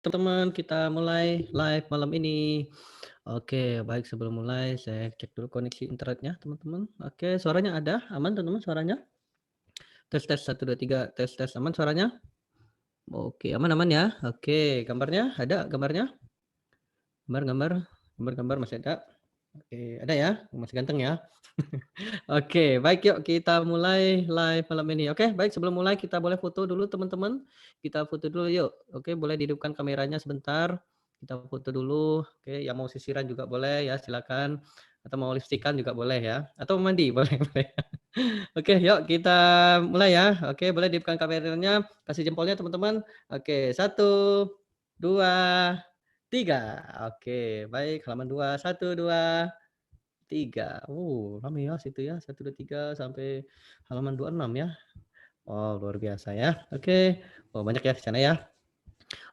teman-teman, kita mulai live malam ini. Oke, baik sebelum mulai saya cek dulu koneksi internetnya, teman-teman. Oke, suaranya ada? Aman, teman-teman, suaranya? Tes tes 1 2 3 tes tes aman suaranya? Oke, aman aman ya. Oke, gambarnya ada gambarnya? Gambar gambar masih ada? Oke, ada ya? Masih ganteng ya? Oke, baik yuk kita mulai live malam ini. Oke, baik sebelum mulai kita boleh foto dulu teman-teman. Kita foto dulu yuk. Oke, boleh dihidupkan kameranya sebentar. Kita foto dulu. Oke, yang mau sisiran juga boleh ya, silakan. Atau mau lipstikan juga boleh ya. Atau mau mandi boleh boleh. Oke, yuk kita mulai ya. Oke, boleh dihidupkan kameranya, kasih jempolnya teman-teman. Oke, 1, 2, 3. Oke, baik halaman 2, 1, 2, 3. Rame ya situ ya, 1, 2, 3 sampai halaman 26 ya. Oh, luar biasa ya. Oke. Oh, banyak ya di sana ya.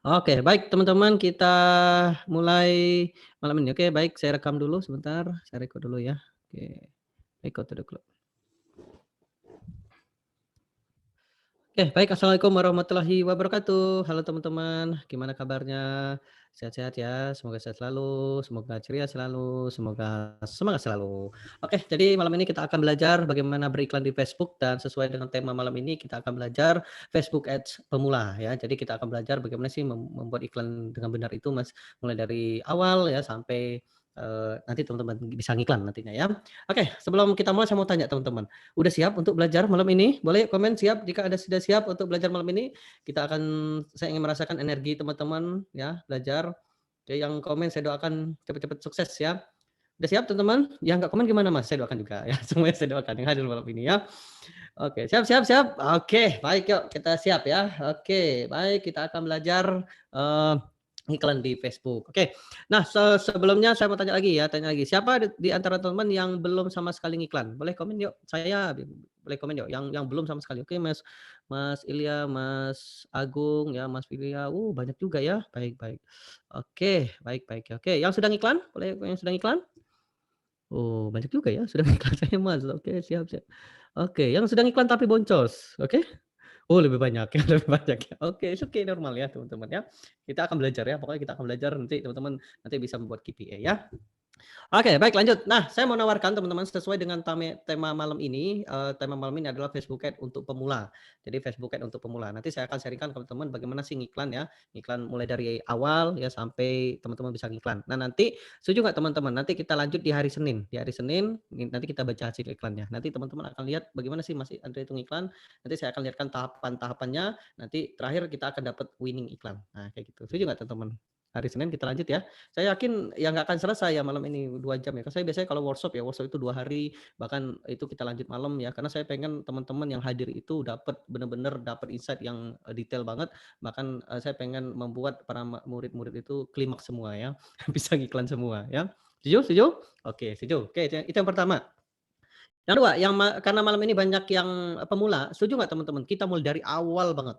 Oke, baik teman-teman kita mulai malam ini. Oke, baik saya rekam dulu sebentar. Saya record dulu ya. Oke. Record dulu. Oke, baik. Assalamualaikum warahmatullahi wabarakatuh. Halo teman-teman, gimana kabarnya? Sehat-sehat ya? Semoga sehat selalu, semoga ceria selalu, semoga semangat selalu. Oke, jadi malam ini kita akan belajar bagaimana beriklan di Facebook dan sesuai dengan tema malam ini kita akan belajar Facebook Ads pemula ya. Jadi kita akan belajar bagaimana sih membuat iklan dengan benar itu Mas, mulai dari awal ya sampai nanti teman-teman bisa ngiklan nantinya ya. Oke, sebelum kita mulai saya mau tanya teman-teman. Udah siap untuk belajar malam ini? Boleh komen siap jika ada sudah siap untuk belajar malam ini. Saya ingin merasakan energi teman-teman ya, belajar. Oke, yang komen saya doakan cepat-cepat sukses ya. Udah siap teman-teman? Yang nggak komen gimana Mas? Saya doakan juga ya, semuanya saya doakan yang hadir malam ini ya. Oke, siap siap siap. Oke, baik yuk kita siap ya. Oke, baik kita akan belajar eee, iklan di Facebook. Oke. Nah, sebelumnya saya mau tanya lagi. Siapa di antara teman-teman yang belum sama sekali ngiklan? Boleh komen yuk. Boleh komen yuk yang belum sama sekali. Oke, Mas Mas Ilya, Mas Agung ya, Mas Filia. Banyak juga ya. Baik baik. Oke, baik baik. Oke, yang sudah ngiklan? Boleh yang sudah ngiklan? Banyak juga ya sudah ngiklan saya Mas. Oke, siap siap. Oke, yang sedang iklan tapi boncos, oke? Lebih banyak ya, lebih banyak ya. Oke, it's okay, normal ya teman-teman ya. Kita akan belajar ya, pokoknya kita akan belajar nanti teman-teman nanti bisa membuat KPI ya. Oke, baik lanjut. Nah, saya mau nawarkan teman-teman sesuai dengan tema malam ini, tema malam ini adalah Facebook Ads untuk pemula. Jadi Facebook Ads untuk pemula. Nanti saya akan sharing-kan ke teman-teman bagaimana sih ngiklan ya, ngiklan mulai dari awal ya sampai teman-teman bisa ngiklan. Nah, nanti setuju nggak teman-teman? Nanti kita lanjut di hari Senin. Di hari Senin nanti kita baca hasil iklannya. Nanti teman-teman akan lihat bagaimana sih Mas Andre itu ngiklan. Nanti saya akan lihatkan tahapan-tahapannya. Nanti terakhir kita akan dapat winning iklan. Nah, kayak gitu. Setuju nggak teman-teman? Hari Senin kita lanjut ya. Saya yakin ya nggak akan selesai ya malam ini 2 jam ya, kan saya biasanya kalau workshop itu 2 hari, bahkan itu kita lanjut malam ya, karena saya pengen teman-teman yang hadir itu dapat benar-benar dapat insight yang, detail banget, bahkan, saya pengen membuat para murid-murid itu klimaks semua ya, bisa ngiklan semua ya. Setuju setuju? Oke setuju. Oke itu yang pertama. Yang kedua, karena malam ini banyak yang, pemula, setuju nggak teman-teman, kita mulai dari awal banget,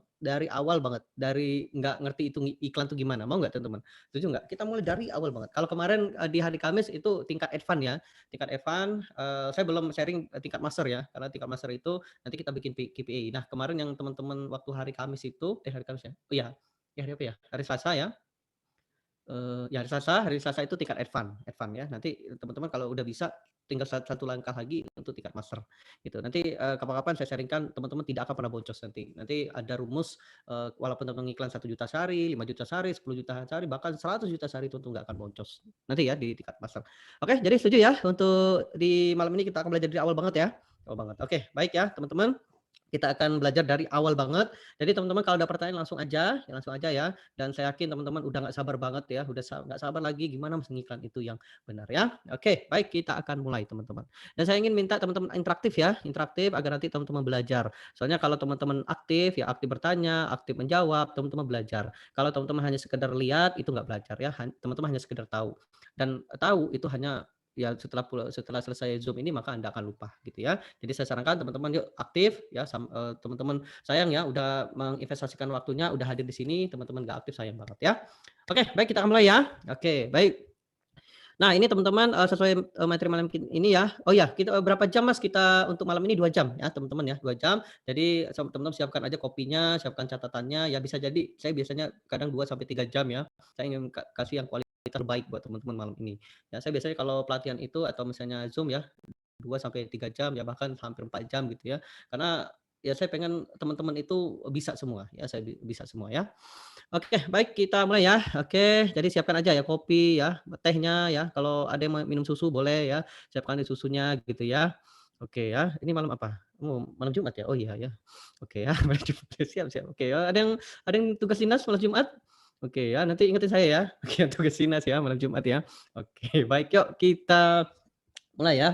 dari nggak ngerti itu iklan tuh gimana, mau nggak teman-teman? Setuju nggak? Kita mulai dari awal banget. Kalau kemarin, di hari Kamis itu tingkat advance ya, tingkat advance, saya belum sharing, tingkat master ya, karena tingkat master itu nanti kita bikin KPI. Nah, kemarin yang teman-teman waktu hari Kamis itu hari Kamis ya? Oh iya, hari apa ya? Hari Selasa ya, ya hari Selasa itu tingkat advance ya. Nanti teman-teman kalau udah bisa tinggal satu langkah lagi untuk tingkat master gitu. Nanti, kapan-kapan saya sharing-kan teman-teman tidak akan pernah boncos nanti. Nanti ada rumus, walaupun teman iklan 1 juta sehari, 5 juta sehari, 10 juta sehari, bahkan 100 juta sehari itu nggak akan boncos. Nanti ya di tingkat master. Oke, jadi setuju ya untuk di malam ini kita akan belajar dari awal banget ya? Awal banget. Oke, baik ya teman-teman. Kita akan belajar dari awal banget. Jadi teman-teman kalau ada pertanyaan langsung aja ya. Dan saya yakin teman-teman udah nggak sabar banget ya, udah nggak sabar lagi gimana Mas ngiklan itu yang benar ya. Oke, baik kita akan mulai teman-teman. Dan saya ingin minta teman-teman interaktif agar nanti teman-teman belajar. Soalnya kalau teman-teman aktif ya aktif bertanya, aktif menjawab, teman-teman belajar. Kalau teman-teman hanya sekedar lihat itu nggak belajar ya. Teman-teman hanya sekedar tahu. Dan tahu itu hanya ya setelah selesai Zoom ini maka Anda akan lupa gitu ya. Jadi saya sarankan teman-teman yuk aktif ya, teman-teman sayang ya udah menginvestasikan waktunya, udah hadir di sini, teman-teman nggak aktif sayang banget ya. Oke, baik kita akan mulai ya. Oke, baik. Nah ini teman-teman, sesuai, materi malam ini ya. Oh ya, kita berapa jam Mas kita untuk malam ini 2 jam ya teman-teman ya, 2 jam. Jadi teman-teman siapkan aja kopinya, siapkan catatannya, ya bisa jadi saya biasanya kadang 2 sampai 3 jam ya. Saya ingin kasih yang kualitas terbaik buat teman-teman malam ini. Ya saya biasanya kalau pelatihan itu atau misalnya Zoom ya, 2 sampai 3 jam ya bahkan hampir 4 jam gitu ya. Karena ya saya pengen teman-teman itu bisa semua ya, saya bisa semua ya. Oke, baik kita mulai ya. Oke, jadi siapkan aja ya kopi ya, tehnya ya, kalau ada yang mau minum susu boleh ya, siapkan di susunya gitu ya. Oke ya, ini malam apa? Oh, malam Jumat ya? Oh iya ya. Oke ya, malam Jumat ya, siap siap. Oke ya, ada yang tugas dinas malam Jumat? Oke ya, nanti ingetin saya ya. Oke, tugas dinas ya malam Jumat ya. Oke, baik yuk kita mulai ya.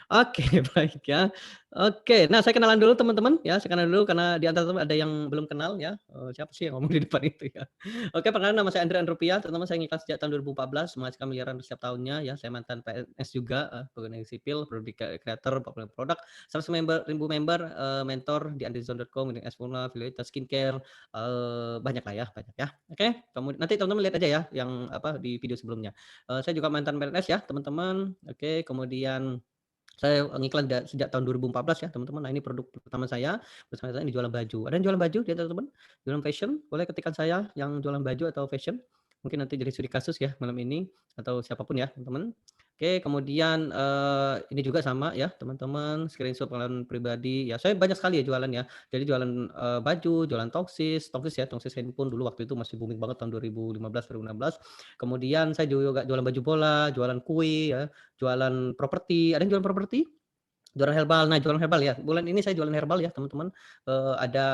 Oke, baik ya. Oke, nah saya kenalan dulu teman-teman ya, saya kenalan dulu karena di antara teman ada yang belum kenal ya, siapa sih yang ngomong di depan itu ya. Oke, perkenalkan nama saya Andrian Rupiah, teman-teman saya ngiklan sejak tahun 2014, menghasilkan miliaran setiap tahunnya ya, saya mantan PNS juga, pegawai negeri sipil, creator, popular product, 100 ribu member, mentor di andrizon.com, dengan Espona, affiliate skincare, banyak lah ya, banyak ya. Oke, nanti teman-teman lihat aja ya yang apa di video sebelumnya. Saya juga mantan PNS ya teman-teman. Oke, kemudian saya ngiklan sejak tahun 2014 ya teman-teman. Nah ini produk pertama saya, bersama saya ini jualan baju. Ada yang jualan baju di antara teman? Jualan fashion? Boleh ketikan saya yang jualan baju atau fashion. Mungkin nanti jadi studi kasus ya malam ini atau siapapun ya teman-teman. Oke, kemudian ini juga sama ya teman-teman, screenshot pengalaman pribadi. Ya saya banyak sekali ya jualan ya. Jadi jualan baju, jualan tongsis ya, tongsis handphone dulu waktu itu masih booming banget tahun 2015, 2016. Kemudian saya juga jualan baju bola, jualan kue ya, jualan properti. Ada yang jualan properti? Jualan herbal. Nah, jualan herbal ya. Bulan ini saya jualan herbal ya, teman-teman. Ada,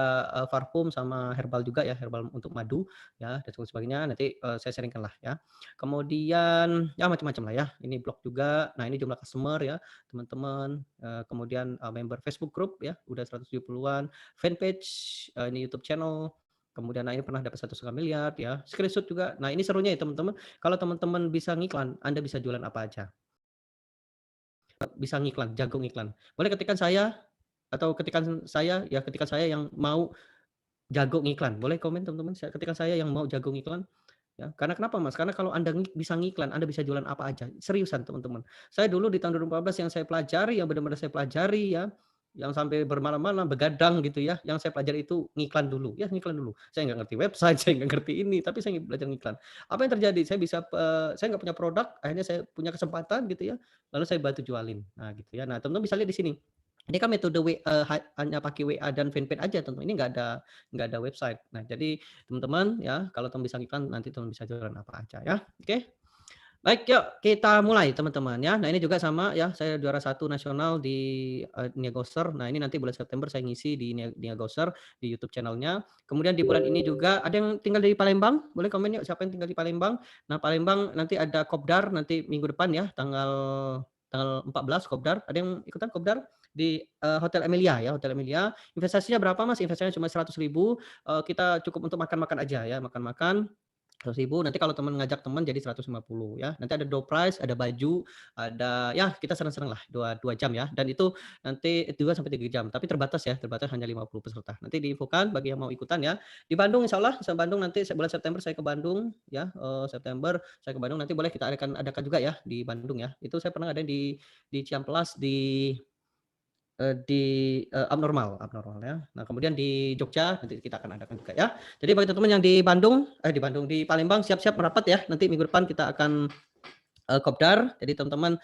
parfum sama herbal juga ya, herbal untuk madu ya dan sebagainya. Nanti, saya sharing-kan lah ya. Kemudian ya macam-macam lah ya. Ini blog juga. Nah, ini jumlah customer ya, teman-teman. Kemudian, member Facebook group ya, udah 170-an. Fanpage, ini YouTube channel. Kemudian, nah ini pernah dapat 1,5 miliar ya. Screenshot juga. Nah, ini serunya ya teman-teman, kalau teman-teman bisa ngiklan, Anda bisa jualan apa aja. Bisa ngiklan, jago ngiklan. Boleh ketikan saya atau ketikan saya, ya ketikan saya yang mau jago ngiklan. Boleh komen teman-teman, ketikan saya yang mau jago ngiklan, ya. Karena kenapa Mas? Karena kalau Anda bisa ngiklan, Anda bisa jualan apa aja. Seriusan teman-teman. Saya dulu di tahun 2014 yang saya pelajari, yang benar-benar saya pelajari ya, yang sampai bermalam-malam begadang gitu ya, yang saya pelajari itu ngiklan dulu, ya ngiklan dulu. Saya nggak ngerti website, saya nggak ngerti ini, tapi saya belajar ngiklan. Apa yang terjadi? Saya nggak punya produk, akhirnya saya punya kesempatan gitu ya, lalu saya bantu jualin. Nah gitu ya. Nah teman-teman bisa lihat di sini. Ini kan metode hanya pakai WA dan fanpage aja teman-teman, ini nggak ada website. Nah jadi teman-teman ya, kalau teman bisa ngiklan nanti teman bisa jualan apa aja ya. Oke. Baik, yuk kita mulai teman-teman ya. Nah ini juga sama ya, saya juara 1 nasional di, Niagoser. Nah ini nanti bulan September saya ngisi di Niagoser di YouTube channel-nya. Kemudian di bulan ini juga ada yang tinggal di Palembang, boleh komen yuk siapa yang tinggal di Palembang. Nah Palembang nanti ada kopdar nanti minggu depan ya, tanggal tanggal 14 kopdar. Ada yang ikutan kopdar? Di, Hotel Emilia ya, Hotel Emilia. Investasinya berapa Mas? Investasinya cuma 100.000, kita cukup untuk makan-makan aja ya, makan-makan. 100.000 nanti kalau teman ngajak teman jadi 150 ya. Nanti ada door prize, ada baju, ada ya kita senang-senang lah 2 jam ya. Dan itu nanti 2 sampai 3 jam, tapi terbatas ya, terbatas hanya 50 peserta. Nanti diinfokan bagi yang mau ikutan ya. Di Bandung insyaallah, Bandung nanti bulan September saya ke Bandung ya, September saya ke Bandung nanti boleh kita adakan juga ya di Bandung ya. Itu saya pernah ada di Ciamplas di Abnormal Abnormal ya. Nah kemudian di Jogja nanti kita akan adakan juga ya. Jadi bagi teman-teman yang di Palembang siap-siap merapat ya, nanti minggu depan kita akan kopdar. Jadi teman-teman,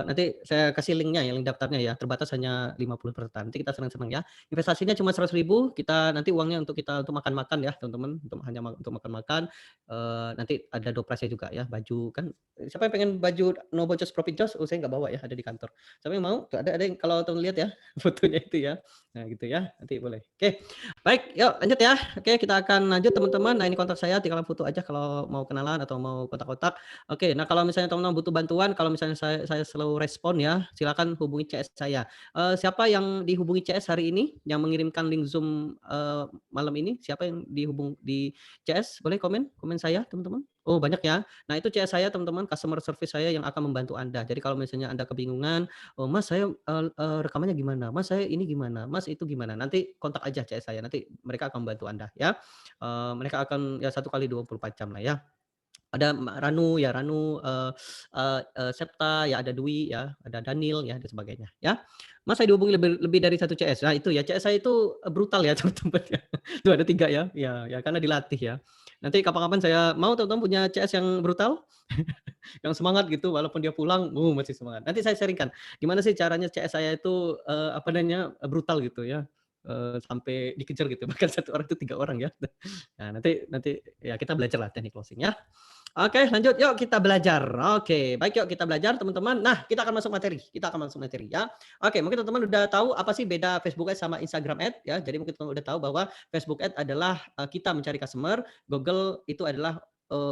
nanti saya kasih linknya ya, link daftarnya ya, terbatas hanya 50 peserta. Nanti kita senang-senang ya. Investasinya cuma 100.000, kita nanti uangnya untuk makan-makan ya teman-teman, untuk makan-makan, nanti ada doprasnya juga ya, baju kan siapa yang pengen baju No Boncos Profit Jos? Oh saya nggak bawa ya, ada di kantor. Siapa yang mau? Tuh ada yang kalau teman lihat ya, fotonya itu ya. Nah gitu ya, nanti boleh. Oke, baik yuk lanjut ya. Oke kita akan lanjut teman-teman. Nah ini kontak saya, tinggal foto aja kalau mau kenalan atau mau kontak-kontak. Oke, nah kalau misalnya teman-teman butuh bantuan, kalau misalnya saya selalu respon ya, silakan hubungi CS saya. Siapa yang dihubungi CS hari ini, yang mengirimkan link Zoom, malam ini, siapa yang di CS? Boleh komen? Komen saya teman-teman? Oh banyak ya. Nah itu CS saya teman-teman, customer service saya yang akan membantu Anda. Jadi kalau misalnya Anda kebingungan, "Oh Mas saya, rekamannya gimana? Mas saya ini gimana? Mas itu gimana?" Nanti kontak aja CS saya, nanti mereka akan membantu Anda ya. Mereka akan ya 1 kali 24 jam lah ya. Ada Ranu ya, Ranu, Septa, ya ada Dwi ya, ada Daniel ya, dan sebagainya ya. Mas saya dihubungi lebih lebih dari 1 CS. Nah itu ya, CS saya itu, brutal ya teman-teman ya. Tuh ada 3 ya, ya ya karena dilatih ya. Nanti kapan-kapan saya mau teman-teman punya CS yang brutal, yang semangat gitu walaupun dia pulang, masih semangat. Nanti saya sharing-kan, gimana sih caranya CS saya itu, apa namanya, brutal gitu ya, sampai dikejar gitu, bahkan 1 orang itu 3 orang ya. Nah nanti nanti ya kita belajarlah teknik closing ya. Oke, lanjut yuk kita belajar. Oke, baik yuk kita belajar teman-teman. Nah, kita akan masuk materi. Kita akan masuk materi ya. Oke, mungkin teman-teman udah tahu apa sih beda Facebook Ads sama Instagram Ads ya. Jadi mungkin teman-teman udah tahu bahwa Facebook Ads adalah kita mencari customer, Google itu adalah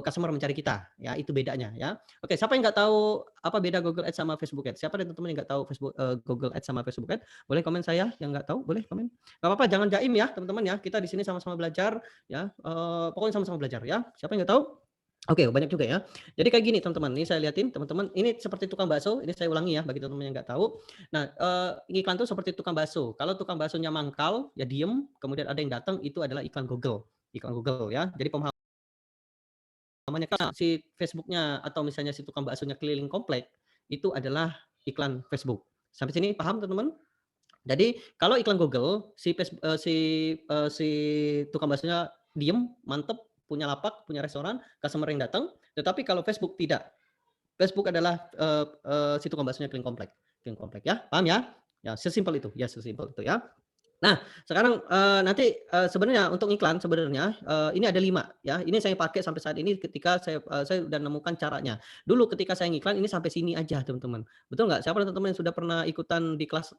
customer mencari kita. Ya, itu bedanya ya. Oke, siapa yang nggak tahu apa beda Google Ads sama Facebook Ads? Siapa dari teman-teman yang nggak tahu Google Ads sama Facebook Ads? Boleh komen saya yang nggak tahu, boleh komen. Nggak apa-apa, jangan jaim ya teman-teman ya. Kita di sini sama-sama belajar ya. Pokoknya sama-sama belajar ya. Siapa yang nggak tahu? Oke, banyak juga ya. Jadi kayak gini teman-teman, ini saya lihatin teman-teman, ini seperti tukang bakso, ini saya ulangi ya bagi teman-teman yang nggak tahu. Nah, iklan tuh seperti tukang bakso. Kalau tukang baksonya mangkal, ya diem, kemudian ada yang datang, itu adalah iklan Google ya. Jadi pemahamannya kan si Facebooknya atau misalnya si tukang baksonya keliling komplek, itu adalah iklan Facebook. Sampai sini paham teman-teman? Jadi kalau iklan Google, si tukang baksonya diem, mantep, punya lapak, punya restoran, customer yang datang. Tetapi kalau Facebook tidak. Facebook adalah, si tukang baksonya keliling komplek ya, paham ya? Ya sesimpel itu, ya sesimpel itu ya. Nah sekarang, nanti, sebenarnya untuk iklan sebenarnya, ini ada 5 ya, ini saya pakai sampai saat ini ketika saya udah nemukan caranya. Dulu ketika saya ngiklan ini sampai sini aja teman-teman, betul nggak? Siapa teman-teman yang sudah pernah ikutan di kelas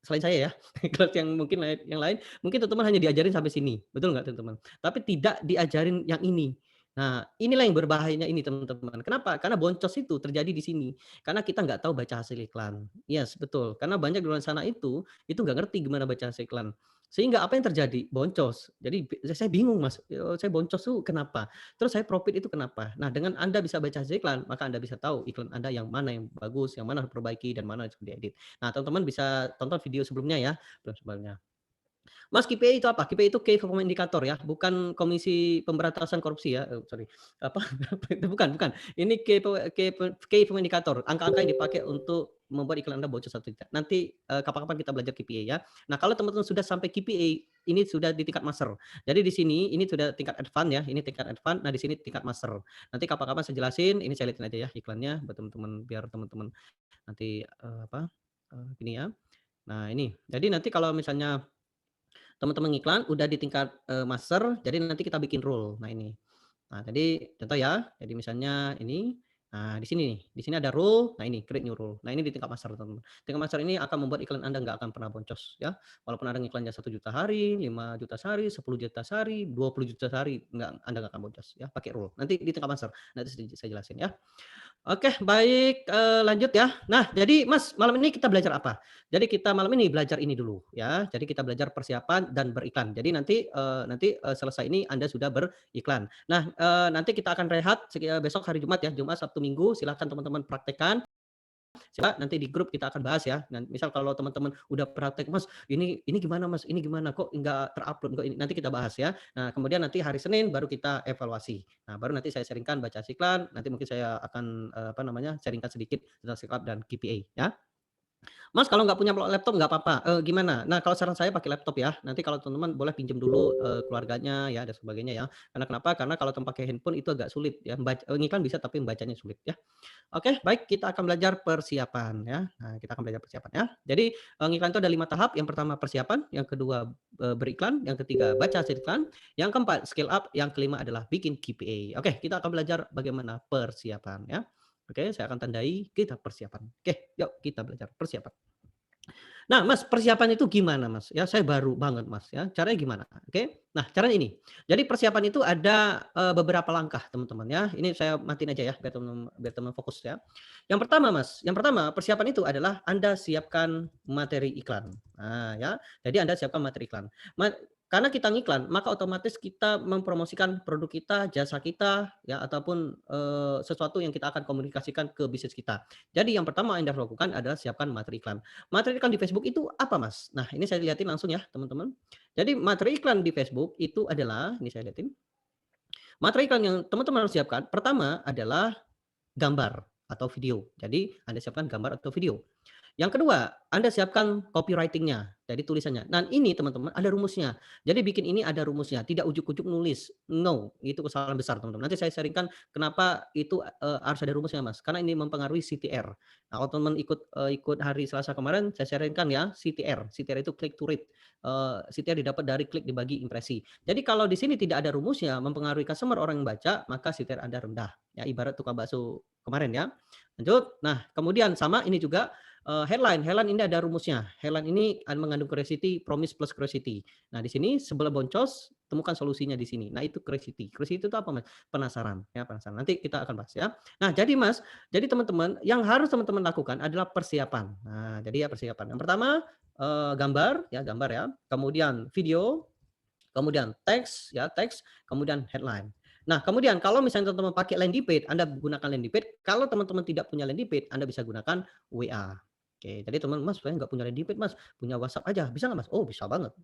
selain saya ya, kelas yang mungkin yang lain, mungkin teman-teman hanya diajarin sampai sini, betul nggak teman-teman? Tapi tidak diajarin yang ini. Nah, inilah yang berbahayanya ini teman-teman. Kenapa? Karena boncos itu terjadi di sini. Karena kita nggak tahu baca hasil iklan. Yes, betul. Karena banyak di luar sana itu nggak ngerti gimana baca hasil iklan. Sehingga apa yang terjadi? Boncos. Jadi saya bingung Mas, saya boncos tuh kenapa? Terus saya profit itu kenapa? Nah, dengan Anda bisa baca hasil iklan, maka Anda bisa tahu iklan Anda yang mana yang bagus, yang mana harus diperbaiki, dan mana harus diedit. Nah, teman-teman bisa tonton video sebelumnya ya, belum sebelumnya. Mas KPI itu apa? KPI itu Key Performance Indicator ya, bukan Komisi Pemberantasan Korupsi ya, sorry, apa, bukan. Ini Key Performance Indicator, angka-angka yang dipakai untuk membuat iklan Anda bocor atau tidak. Nanti, kapan-kapan kita belajar KPI ya. Nah, kalau teman-teman sudah sampai KPI, ini sudah di tingkat master. Jadi di sini, ini sudah tingkat advance ya, ini tingkat advance, nah di sini tingkat master. Nanti kapan-kapan saya jelasin, ini saya lihatin aja ya iklannya buat teman-teman, biar teman-teman nanti, gini ya. Nah ini, jadi nanti kalau misalnya teman-teman iklan udah di tingkat, master, jadi nanti kita bikin rule. Nah ini. Nah tadi contoh ya, jadi misalnya ini, nah di sini nih, di sini ada rule, nah ini create new rule. Nah ini di tingkat master teman-teman. Tingkat master ini akan membuat iklan Anda nggak akan pernah boncos ya. Walaupun ada iklannya 1 juta sehari, 5 juta sehari, 10 juta sehari, 20 juta sehari, Anda nggak akan boncos ya, pakai rule. Nanti di tingkat master, nanti saya jelasin ya. Oke, baik, lanjut ya. Nah, jadi Mas, malam ini kita belajar apa? Jadi kita malam ini belajar ini dulu ya. Jadi kita belajar persiapan dan beriklan. Jadi nanti selesai ini Anda sudah beriklan. Nah, nanti kita akan rehat besok hari Jumat ya, Jumat, Sabtu, Minggu, silahkan teman-teman praktekkan. Coba nanti di grup kita akan bahas ya. Misal kalau teman-teman udah praktek, "Mas, ini gimana Mas? Ini gimana? Kok nggak terupload? Kok ini?" Nanti kita bahas ya. Nah, kemudian nanti hari Senin baru kita evaluasi. Nah, baru nanti saya sharing-kan baca iklan, nanti mungkin saya akan, apa namanya, sharing-kan sedikit tentang sikap dan KPI ya. Mas, kalau nggak punya laptop nggak apa-apa, gimana? Nah, kalau saran saya pakai laptop ya. Nanti kalau teman-teman boleh pinjam dulu, keluarganya ya dan sebagainya ya. Karena kenapa? Karena kalau pakai handphone itu agak sulit ya, ngiklan bisa tapi membacanya sulit ya. Oke, baik, kita akan belajar persiapan ya. Nah, kita akan belajar persiapan ya. Jadi, ngiklan itu ada 5 tahap. Yang pertama persiapan, yang kedua, beriklan, yang ketiga baca hasil iklan, yang keempat skill up, yang kelima adalah bikin KPI. Oke, kita akan belajar bagaimana persiapan ya. Oke, saya akan tandai kita persiapan. Oke, yuk kita belajar persiapan. Nah, Mas, persiapan itu gimana, Mas? Ya, saya baru banget, Mas, ya. Caranya gimana? Oke. Nah, caranya ini. Jadi persiapan itu ada, beberapa langkah, teman-teman ya. Ini saya matiin aja ya, biar teman fokus ya. Yang pertama persiapan itu adalah Anda siapkan materi iklan. Nah, ya. Jadi Anda siapkan materi iklan. Karena kita ngiklan, maka otomatis kita mempromosikan produk kita, jasa kita, ya, ataupun, sesuatu yang kita akan komunikasikan ke bisnis kita. Jadi yang pertama yang Anda lakukan adalah siapkan materi iklan. Materi iklan di Facebook itu apa, Mas? Nah, ini saya lihatin langsung ya, teman-teman. Jadi materi iklan di Facebook itu adalah, ini saya lihatin. Materi iklan yang teman-teman harus siapkan, pertama adalah gambar atau video. Jadi Anda siapkan gambar atau video. Yang kedua, Anda siapkan copywriting-nya, jadi tulisannya. Nah, ini teman-teman ada rumusnya. Jadi bikin ini ada rumusnya, tidak ujuk-ujuk nulis. No, itu kesalahan besar, teman-teman. Nanti saya sharingkan kenapa itu, harus ada rumusnya, Mas. Karena ini mempengaruhi CTR. Nah, kalau teman ikut hari Selasa kemarin, saya sharingkan ya CTR. CTR itu click to read. CTR didapat dari klik dibagi impresi. Jadi kalau di sini tidak ada rumusnya, mempengaruhi customer orang yang baca, maka CTR Anda rendah. Ya, ibarat tukang bakso kemarin ya. Lanjut. Nah, kemudian sama ini juga headline ini ada rumusnya. Headline ini mengandung curiosity, promise plus curiosity. Nah, di sini sebelum boncos, temukan solusinya di sini. Nah, itu curiosity. Curiosity itu apa, Mas? Penasaran, ya penasaran. Nanti kita akan bahas ya. Nah, jadi Mas, jadi teman-teman, yang harus teman-teman lakukan adalah persiapan. Nah, jadi ya persiapan. Yang pertama, gambar ya. Kemudian video, kemudian teks, kemudian headline. Nah, kemudian kalau misalnya teman-teman pakai landing page, Anda gunakan landing page. Kalau teman-teman tidak punya landing page, Anda bisa gunakan WA. Oke, jadi teman Mas, saya nggak punya landing page Mas, punya WhatsApp aja, bisa nggak Mas? Oh, bisa banget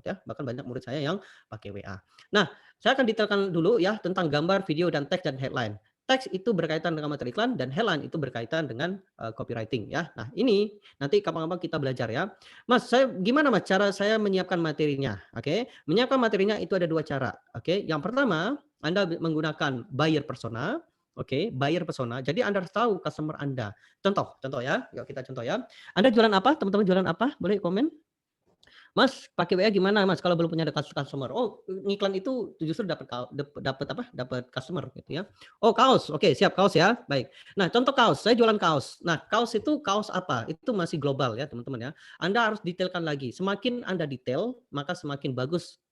ya. Bahkan banyak murid saya yang pakai WA. Nah, saya akan detailkan dulu ya tentang gambar, video, dan teks dan headline. Teks itu berkaitan dengan materi iklan dan headline itu berkaitan dengan copywriting ya. Nah, ini nanti kapan-kapan kita belajar ya. Mas, gimana Mas cara saya menyiapkan materinya? Oke, menyiapkan materinya itu ada 2 cara. Oke, yang pertama Anda menggunakan buyer persona. Oke, buyer persona. Jadi Anda harus tahu customer Anda. Contoh ya. Yuk kita contoh ya. Anda jualan apa? Teman-teman jualan apa? Boleh komen? Mas, pakai WA gimana Mas kalau belum punya ada customer? Oh, ngiklan itu justru dapat customer gitu ya. Oh, kaos. Oke, siap kaos ya. Baik. Nah, contoh kaos, saya jualan kaos. Nah, kaos itu kaos apa? Itu masih global ya, teman-teman ya. Anda harus detailkan lagi. Semakin Anda detail, maka semakin bagus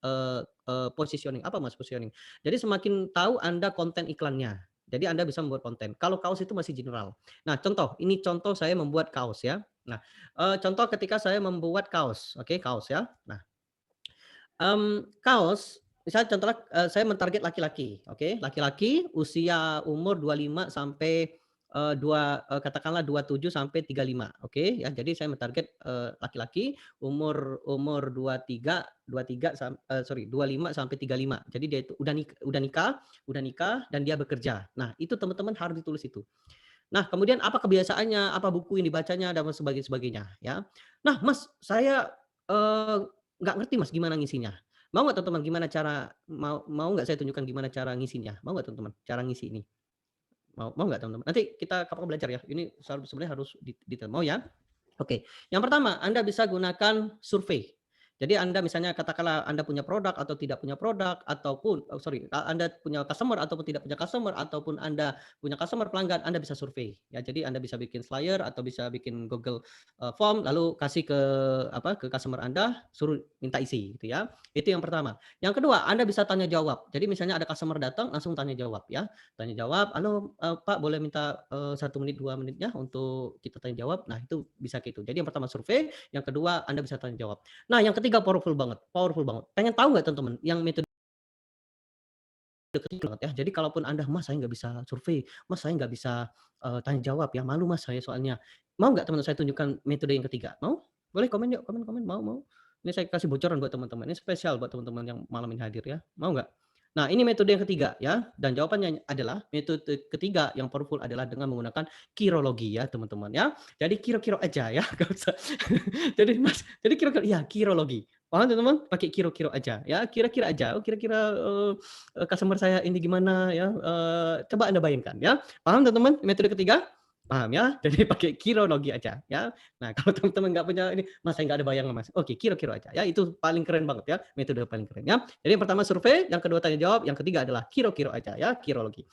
positioning. Apa Mas positioning? Jadi semakin tahu Anda konten iklannya. Jadi Anda bisa membuat konten. Kalau kaos itu masih general. Nah, ini contoh saya membuat kaos ya. Nah, contoh ketika saya membuat kaos, oke, kaos ya. Nah, kaos misalnya contohnya, saya mentarget laki-laki, oke, laki-laki usia umur 25 sampai, katakanlah 27 sampai 35, oke, ya. Jadi saya mentarget, laki-laki umur umur 25 sampai 35. Jadi dia itu udah nikah dan dia bekerja. Nah, itu teman-teman harus ditulis itu. Nah, kemudian apa kebiasaannya, apa buku yang dibacanya, dan sebagainya, ya. Nah, Mas, saya, nggak ngerti Mas gimana ngisinya. Mau nggak teman-teman gimana cara mau mau nggak saya tunjukkan gimana cara ngisinya? Mau nggak teman-teman, cara ngisi ini? Mau mau nggak teman-teman? Nanti kita kapan belajar ya, ini sebenarnya harus detail, mau ya? Oke, yang pertama Anda bisa gunakan survei. Jadi Anda misalnya katakanlah Anda punya produk atau tidak punya produk ataupun Anda punya customer ataupun tidak punya customer ataupun Anda punya customer pelanggan, Anda bisa survei. Ya, jadi Anda bisa bikin flyer atau bisa bikin Google Form lalu kasih ke customer Anda, suruh minta isi gitu ya. Itu yang pertama. Yang kedua, Anda bisa tanya jawab. Jadi misalnya ada customer datang langsung tanya jawab ya. Tanya jawab, "Halo, Pak boleh minta 1 menit 2 menitnya untuk kita tanya jawab." Nah, itu bisa gitu. Jadi yang pertama survei, yang kedua Anda bisa tanya jawab. Nah, yang ketiga powerful banget. Pengen tahu nggak teman-teman yang metode ketiga banget ya. Jadi kalaupun Anda, "Mas, saya nggak bisa survei, Mas, saya nggak bisa, tanya jawab ya, malu Mas saya soalnya." Mau nggak teman saya tunjukkan metode yang ketiga? Mau? Boleh komen yuk, komen, mau? Ini saya kasih bocoran buat teman-teman, ini spesial buat teman-teman yang malam ini hadir ya, mau nggak? Nah, ini metode yang ketiga ya, dan jawabannya adalah metode ketiga yang powerful adalah dengan menggunakan kirologi ya teman-teman ya. Jadi kira-kira aja ya, nggak usah jadi kira-kira iya, kirologi. Paham teman-teman? Pakai kira-kira aja ya, kira-kira aja, oh kira-kira, customer saya ini gimana ya, coba Anda bayangkan ya. Paham teman-teman metode ketiga? Paham ya? Jadi pakai kirologi aja ya. Nah, kalau teman-teman nggak punya ini, "Mas, saya nggak ada bayangan Mas." Oke, kira-kira aja ya, itu paling keren banget ya, metode paling keren ya. Jadi yang pertama survei, yang kedua tanya jawab, yang ketiga adalah kira-kira aja ya, kirologi.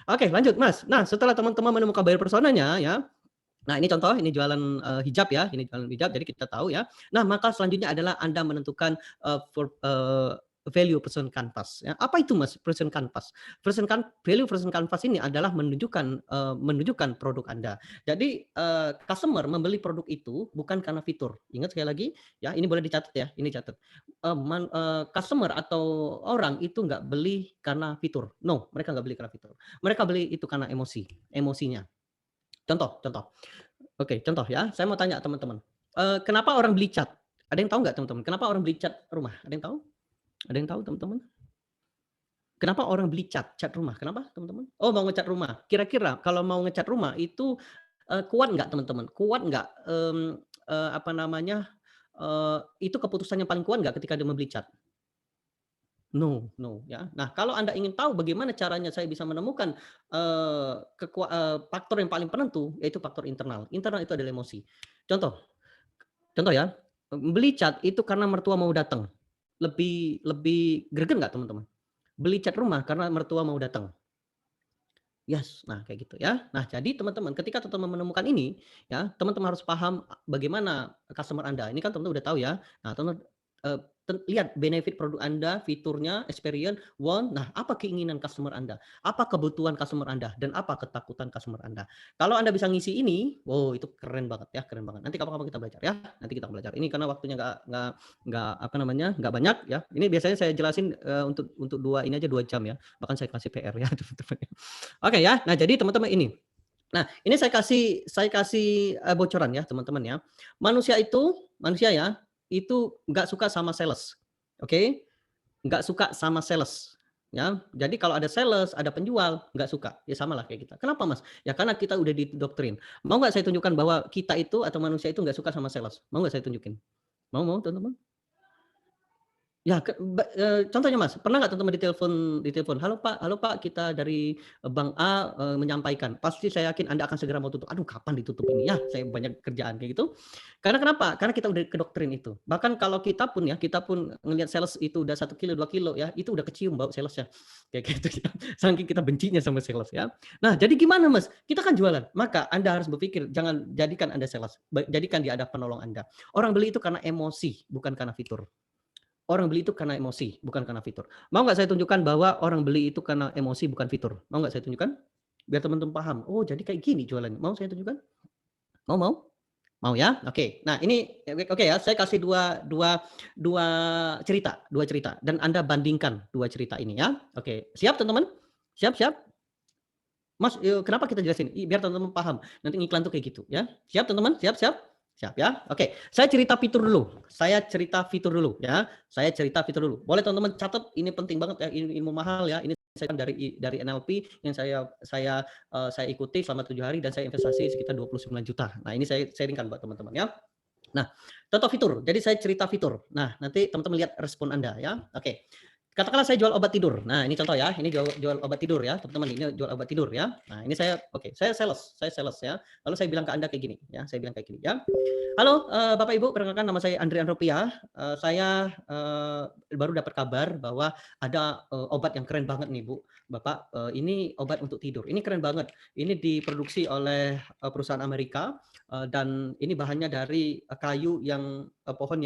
Oke, lanjut Mas. Nah, setelah teman-teman menemukan buyer personanya ya, nah ini contoh, ini jualan, hijab ya, ini jualan hijab, jadi kita tahu ya. Nah, maka selanjutnya adalah Anda menentukan, value person canvas ya. Apa itu Mas, person canvas? Value person canvas ini adalah menunjukkan produk Anda. Jadi, customer membeli produk itu bukan karena fitur. Ingat sekali lagi, ya ini boleh dicatat ya, ini catat. Customer atau orang itu nggak beli karena fitur. No, mereka nggak beli karena fitur. Mereka beli itu karena emosinya. Contoh. Oke, contoh ya, saya mau tanya teman-teman, kenapa orang beli cat? Ada yang tahu nggak teman-teman, kenapa orang beli cat rumah? Ada yang tahu? Ada yang tahu teman-teman? Kenapa orang beli cat rumah? Kenapa teman-teman? Oh, mau ngecat rumah. Kira-kira kalau mau ngecat rumah itu, kuat nggak teman-teman? Kuat nggak, apa namanya, itu keputusan yang paling kuat nggak ketika dia membeli cat? No, no, ya. Nah, kalau Anda ingin tahu bagaimana caranya saya bisa menemukan, faktor yang paling penentu, yaitu faktor internal. Internal itu adalah emosi. Contoh contoh ya, beli cat itu karena mertua mau datang. Lebih lebih greget nggak teman-teman? Beli cat rumah karena mertua mau datang. Yes, nah kayak gitu ya. Nah jadi teman-teman ketika teman-teman menemukan ini, ya teman-teman harus paham bagaimana customer Anda. Ini kan teman-teman udah tahu ya. Nah teman eee, lihat benefit produk Anda, fiturnya, experience, want, nah apa keinginan customer Anda, apa kebutuhan customer Anda, dan apa ketakutan customer Anda. Kalau Anda bisa ngisi ini, wow itu keren banget ya, keren banget. Nanti kapan-kapan kita belajar ya, nanti kita belajar. Ini karena waktunya nggak apa namanya, nggak banyak ya. Ini biasanya saya jelasin, untuk 2 ini aja 2 jam ya, bahkan saya kasih PR ya teman-teman ya. Oke ya. Nah, jadi teman-teman ini. Nah, ini saya kasih, bocoran ya teman-teman ya. Manusia ya, itu nggak suka sama sales. Oke? Nggak suka sama sales, ya. Jadi kalau ada sales, ada penjual, nggak suka. Ya samalah kayak kita. Kenapa Mas? Ya karena kita udah didoktrin. Mau nggak saya tunjukkan bahwa kita itu atau manusia itu nggak suka sama sales? Mau nggak saya tunjukin? Mau teman-teman? Ya, contohnya Mas, pernah nggak teman-teman ditelepon, halo Pak, kita dari, bank A, menyampaikan." Pasti saya yakin Anda akan segera mau tutup, "Aduh kapan ditutup ini ya, saya banyak kerjaan," kayak gitu. Karena kenapa? Karena kita udah kedoktrin itu. Bahkan kalau kita pun ngelihat sales itu udah 1 kilo, 2 kilo ya, itu udah kecium bau sales-nya, kayak gitu ya. Saking kita bencinya sama sales ya. Nah, jadi gimana Mas? Kita kan jualan, maka Anda harus berpikir, jangan jadikan Anda sales, jadikan dia ada penolong Anda. Orang beli itu karena emosi, bukan karena fitur. Orang beli itu karena emosi, bukan karena fitur. Mau nggak saya tunjukkan bahwa orang beli itu karena emosi, bukan fitur? Mau nggak saya tunjukkan? Biar teman-teman paham, oh jadi kayak gini jualannya. Mau saya tunjukkan? Mau? Mau ya? Oke. Nah ini oke ya, saya kasih dua dua dua cerita dan Anda bandingkan 2 cerita ini ya. Oke, siap teman-teman? Siap siap? Mas, kenapa kita jelasin? Biar teman-teman paham, nanti ngiklan tuh kayak gitu ya. Siap teman-teman? Siap siap? Siap ya? Oke, saya cerita fitur dulu. Boleh teman-teman catat, ini penting banget ya, ini ilmu mahal ya, ini saya kan dari NLP yang saya ikuti selama 7 hari dan saya investasi sekitar 29 juta. Nah, ini saya sharing-kan buat teman-teman ya. Nah, contoh fitur, jadi saya cerita fitur. Nah, nanti teman-teman lihat respon Anda ya. Oke. Katakanlah saya jual obat tidur. Nah, ini contoh ya, ini jual obat tidur ya, teman-teman, ini jual obat tidur ya. Nah, ini saya sales ya. Lalu saya bilang ke Anda kayak gini ya, saya bilang kayak gini ya. Halo, Bapak Ibu, perkenalkan nama saya Andrian Rupiah. Saya, baru dapat kabar bahwa ada, obat yang keren banget nih Bu, Bapak, ini obat untuk tidur. Ini keren banget. Ini diproduksi oleh, perusahaan Amerika, dan ini bahannya dari, kayu yang, pohon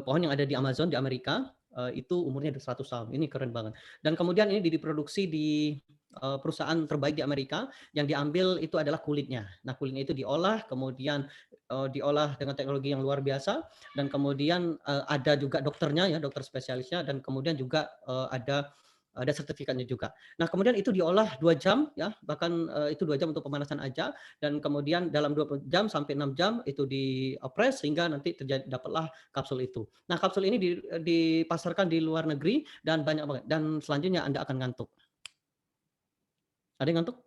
pohon yang ada di Amazon di Amerika, itu umurnya udah 100 tahun. Ini keren banget. Dan kemudian ini diproduksi di, perusahaan terbaik di Amerika, yang diambil itu adalah kulitnya. Nah, kulitnya itu diolah, kemudian, diolah dengan teknologi yang luar biasa, dan kemudian, ada juga dokternya ya, dokter spesialisnya, dan kemudian juga, ada sertifikatnya juga. Nah, kemudian itu diolah 2 jam ya, bahkan, itu 2 jam untuk pemanasan aja, dan kemudian dalam 20 jam sampai 6 jam itu diopres sehingga nanti dapatlah kapsul itu. Nah, kapsul ini dipasarkan di luar negeri dan banyak banget, dan selanjutnya Anda akan ngantuk. Ada yang ngantuk?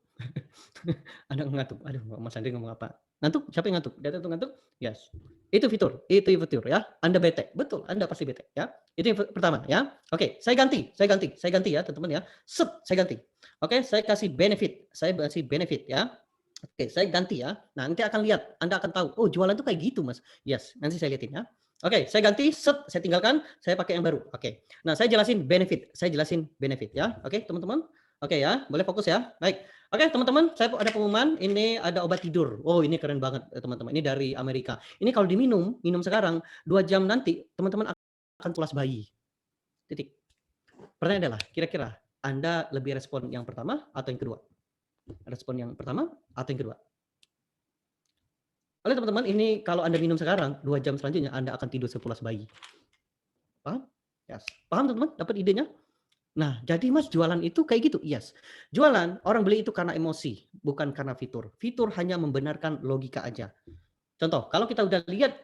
Ada yang ngantuk? Aduh, Mas Andri ngomong apa? Ngantuk? Siapa yang ngantuk? Ada tuh ngantuk? Yes. Itu fitur ya. Anda bete, betul, Anda pasti bete ya. Itu yang pertama ya. Oke, saya ganti ya teman-teman ya. Saya ganti. Oke, saya kasih benefit ya. Oke, saya ganti ya. Nah, nanti akan lihat, Anda akan tahu, oh jualan tuh kayak gitu Mas. Yes, nanti saya lihatin ya. Oke, saya ganti, saya tinggalkan, saya pakai yang baru. Oke. Nah, saya jelasin benefit ya. Oke, teman-teman? Oke ya, boleh fokus ya. Baik. Oke, teman-teman, saya ada pengumuman, ini ada obat tidur. Oh, ini keren banget, teman-teman. Ini dari Amerika. Ini kalau minum sekarang, 2 jam nanti teman-teman akan pulas bayi. Titik. Pertanyaan adalah, kira-kira Anda lebih respon yang pertama atau yang kedua? Respon yang pertama atau yang kedua? Oleh teman-teman, ini kalau Anda minum sekarang, 2 jam selanjutnya Anda akan tidur sepulas bayi. Paham? Yes. Paham teman-teman? Dapat idenya? Nah, jadi Mas jualan itu kayak gitu? Yes. Jualan, orang beli itu karena emosi, bukan karena fitur. Fitur hanya membenarkan logika aja. Contoh, kalau kita udah lihat,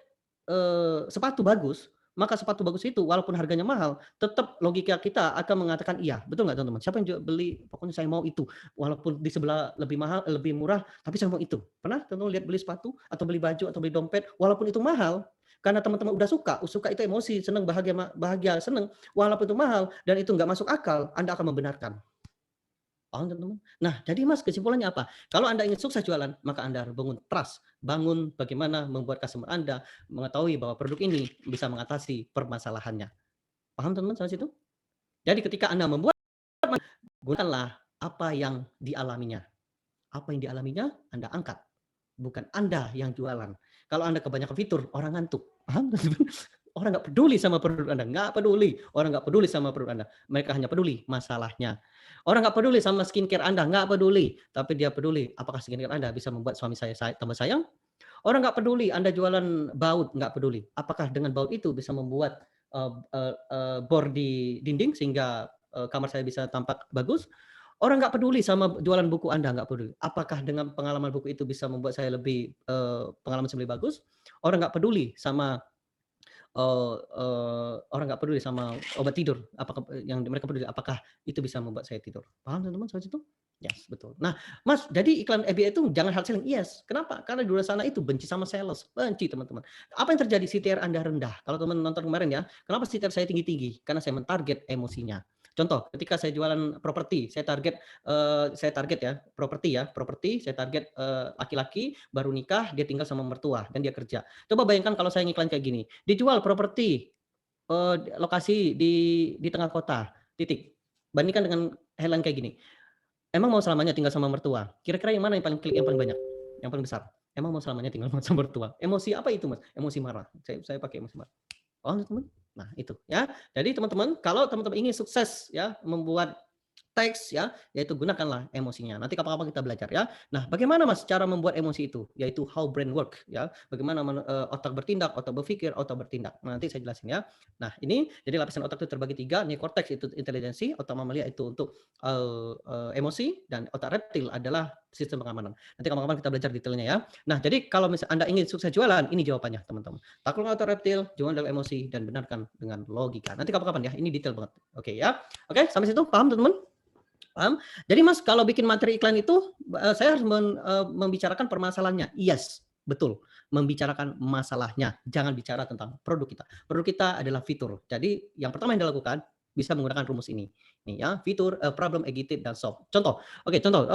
sepatu bagus, maka sepatu bagus itu walaupun harganya mahal, tetap logika kita akan mengatakan iya. Betul nggak teman-teman? Siapa yang beli, pokoknya saya mau itu. Walaupun di sebelah lebih mahal, lebih murah, tapi saya mau itu. Pernah teman-teman lihat beli sepatu atau beli baju atau beli dompet, walaupun itu mahal, karena teman-teman udah suka itu emosi, senang, bahagia, bahagia, senang, walaupun itu mahal dan itu nggak masuk akal, Anda akan membenarkan. Paham teman-teman? Nah, jadi Mas kesimpulannya apa? Kalau Anda ingin sukses jualan, maka Anda harus bangun trust, bangun bagaimana membuat customer Anda mengetahui bahwa produk ini bisa mengatasi permasalahannya. Paham teman-teman sampai situ? Jadi ketika Anda membuat, gunakanlah apa yang dialaminya. Apa yang dialaminya, Anda angkat. Bukan Anda yang jualan. Kalau Anda kebanyakan fitur, orang ngantuk. Paham teman-teman? Orang nggak peduli sama produk Anda, nggak peduli. Orang nggak peduli sama produk Anda. Mereka hanya peduli masalahnya. Orang nggak peduli sama skincare Anda, nggak peduli. Tapi dia peduli, apakah skincare Anda bisa membuat suami saya tambah sayang? Orang nggak peduli Anda jualan baut, nggak peduli. Apakah dengan baut itu bisa membuat bor di dinding sehingga kamar saya bisa tampak bagus? Orang nggak peduli sama jualan buku Anda, nggak peduli. Apakah dengan pengalaman buku itu bisa membuat saya lebih pengalaman saya lebih bagus? Orang nggak peduli sama orang nggak peduli sama obat tidur, apakah yang mereka peduli apakah itu bisa membuat saya tidur. Paham teman-teman soal itu? Yes, betul. Nah, Mas, jadi iklan FBA itu jangan hard selling. Yes. Kenapa? Karena di luar sana itu benci sama sales, benci teman-teman. Apa yang terjadi? CTR Anda rendah. Kalau teman nonton kemarin ya, kenapa CTR saya tinggi-tinggi? Karena saya mentarget emosinya. Contoh, ketika saya jualan properti, saya target ya, properti, saya target laki-laki baru nikah, dia tinggal sama mertua dan dia kerja. Coba bayangkan kalau saya ngiklan kayak gini, dijual properti lokasi di tengah kota, titik. Bandingkan dengan headline kayak gini, emang mau selamanya tinggal sama mertua? Kira-kira yang mana yang paling klik yang paling banyak? Yang paling besar? Emang mau selamanya tinggal sama mertua? Emosi apa itu, Mas? Emosi marah. Saya pakai emosi marah. Oh, teman. Nah, itu ya. Jadi teman-teman, kalau teman-teman ingin sukses ya membuat teks ya, yaitu gunakanlah emosinya. Nanti kapan-kapan kita belajar ya. Nah, bagaimana Mas cara membuat emosi itu? Yaitu how brain work ya. Bagaimana otak bertindak, otak berpikir, otak bertindak. Nah, nanti saya jelasin ya. Nah, ini jadi lapisan otak itu terbagi 3, neokorteks itu intelijensi, otak mamalia itu untuk emosi dan otak reptil adalah sistem pengamanan. Nanti kapan-kapan kita belajar detailnya ya. Nah, jadi kalau misalnya Anda ingin sukses jualan, ini jawabannya, teman-teman. Taklukkan otak reptil, jualan dalam emosi dan benarkan dengan logika. Nanti kapan-kapan ya, ini detail banget. Oke ya. Oke, sampai situ paham teman-teman? Paham? Jadi Mas kalau bikin materi iklan itu saya harus membicarakan permasalahannya. Yes, betul. Membicarakan masalahnya. Jangan bicara tentang produk kita. Produk kita adalah fitur. Jadi yang pertama yang dilakukan bisa menggunakan rumus ini. Nih ya, fitur, problem, agitate, dan solve. Contoh. Oke, contoh.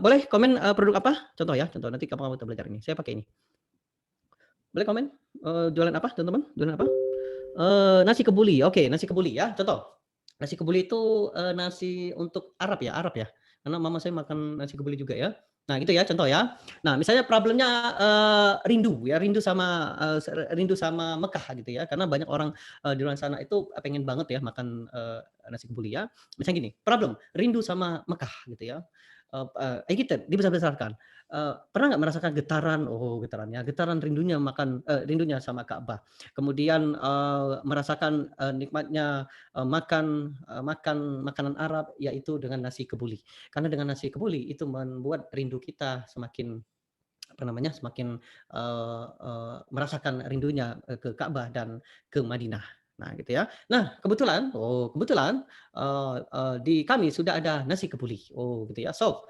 Boleh komen produk apa? Contoh ya, contoh. Nanti kapan kita belajar ini. Saya pakai ini. Boleh komen? Jualan apa, teman-teman? Jualan apa? Nasi kebuli. Oke, nasi kebuli ya. Contoh. Nasi kebuli itu, nasi untuk Arab ya, karena mama saya makan nasi kebuli juga ya. Nah gitu ya contoh ya. Nah misalnya problemnya, rindu sama Mekah gitu ya, karena banyak orang, di luar sana itu pengen banget ya makan, nasi kebuli ya. Misalnya gini, problem, rindu sama Mekah gitu ya, gitu dibesar-besarkan, pernah nggak merasakan getaran, oh getaran rindunya sama Ka'bah. Kemudian, merasakan, nikmatnya makan makanan Arab yaitu dengan nasi kebuli. Karena dengan nasi kebuli itu membuat rindu kita semakin semakin merasakan rindunya ke Ka'bah dan ke Madinah. Nah, gitu ya. Nah, kebetulan di kami sudah ada nasi kebuli. Oh, gitu ya. So,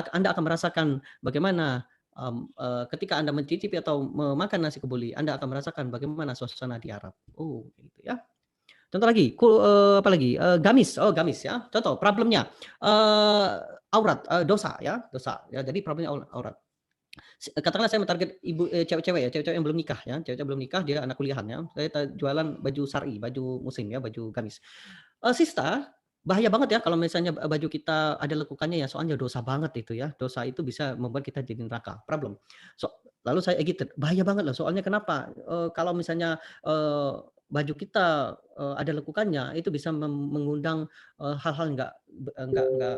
Anda akan merasakan bagaimana ketika Anda mencicipi atau memakan nasi kebuli, Anda akan merasakan bagaimana suasana di Arab. Oh, gitu ya. Contoh lagi, apa lagi? Gamis. Oh, gamis ya. Contoh problemnya aurat, dosa ya, dosa. Ya, jadi problemnya aurat. Katakanlah saya mentarget cewek-cewek ya, cewek-cewek yang belum nikah ya, cewek-cewek belum nikah, dia anak kuliahan ya. Saya jualan baju syar'i, baju muslim ya, baju gamis. Sista, bahaya banget ya kalau misalnya baju kita ada lekukannya ya, soalnya dosa banget itu ya. Dosa itu bisa membuat kita jadi neraka, problem. Lalu saya agitate, bahaya banget loh, soalnya kenapa? Kalau misalnya, baju kita, ada lekukannya, itu bisa mengundang, hal-hal nggak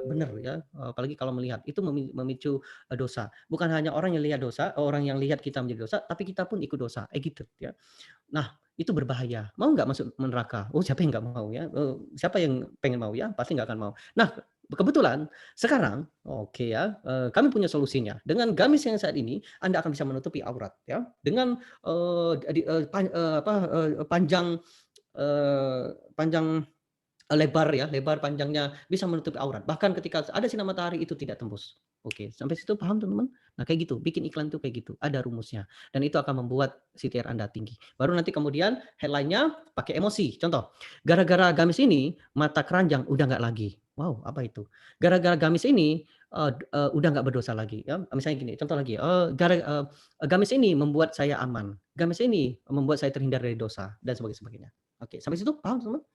benar ya, apalagi kalau melihat. Itu memicu, dosa. Bukan hanya orang yang lihat dosa, orang yang lihat kita menjadi dosa, tapi kita pun ikut dosa, agitate ya. Nah, itu berbahaya. Mau nggak masuk neraka? Oh, siapa yang nggak mau ya? Siapa yang pengen mau ya? Pasti nggak akan mau. Nah, Kebetulan sekarang, oke ya, kami punya solusinya. Dengan gamis yang saat ini, Anda akan bisa menutupi aurat ya, dengan, di panjang, panjang lebar ya, lebar panjangnya bisa menutupi aurat. Bahkan ketika ada sinar matahari itu tidak tembus. Oke, sampai situ paham teman-teman? Nah kayak gitu, bikin iklan tuh kayak gitu, ada rumusnya. Dan itu akan membuat CTR Anda tinggi. Baru nanti kemudian headline-nya pakai emosi. Contoh, gara-gara gamis ini mata keranjang udah nggak lagi. Wow, apa itu? Gara-gara gamis ini udah nggak berdosa lagi. Ya, misalnya gini, contoh lagi. Gamis ini membuat saya aman. Gamis ini membuat saya terhindar dari dosa dan sebagainya. Oke, sampai situ paham teman-teman?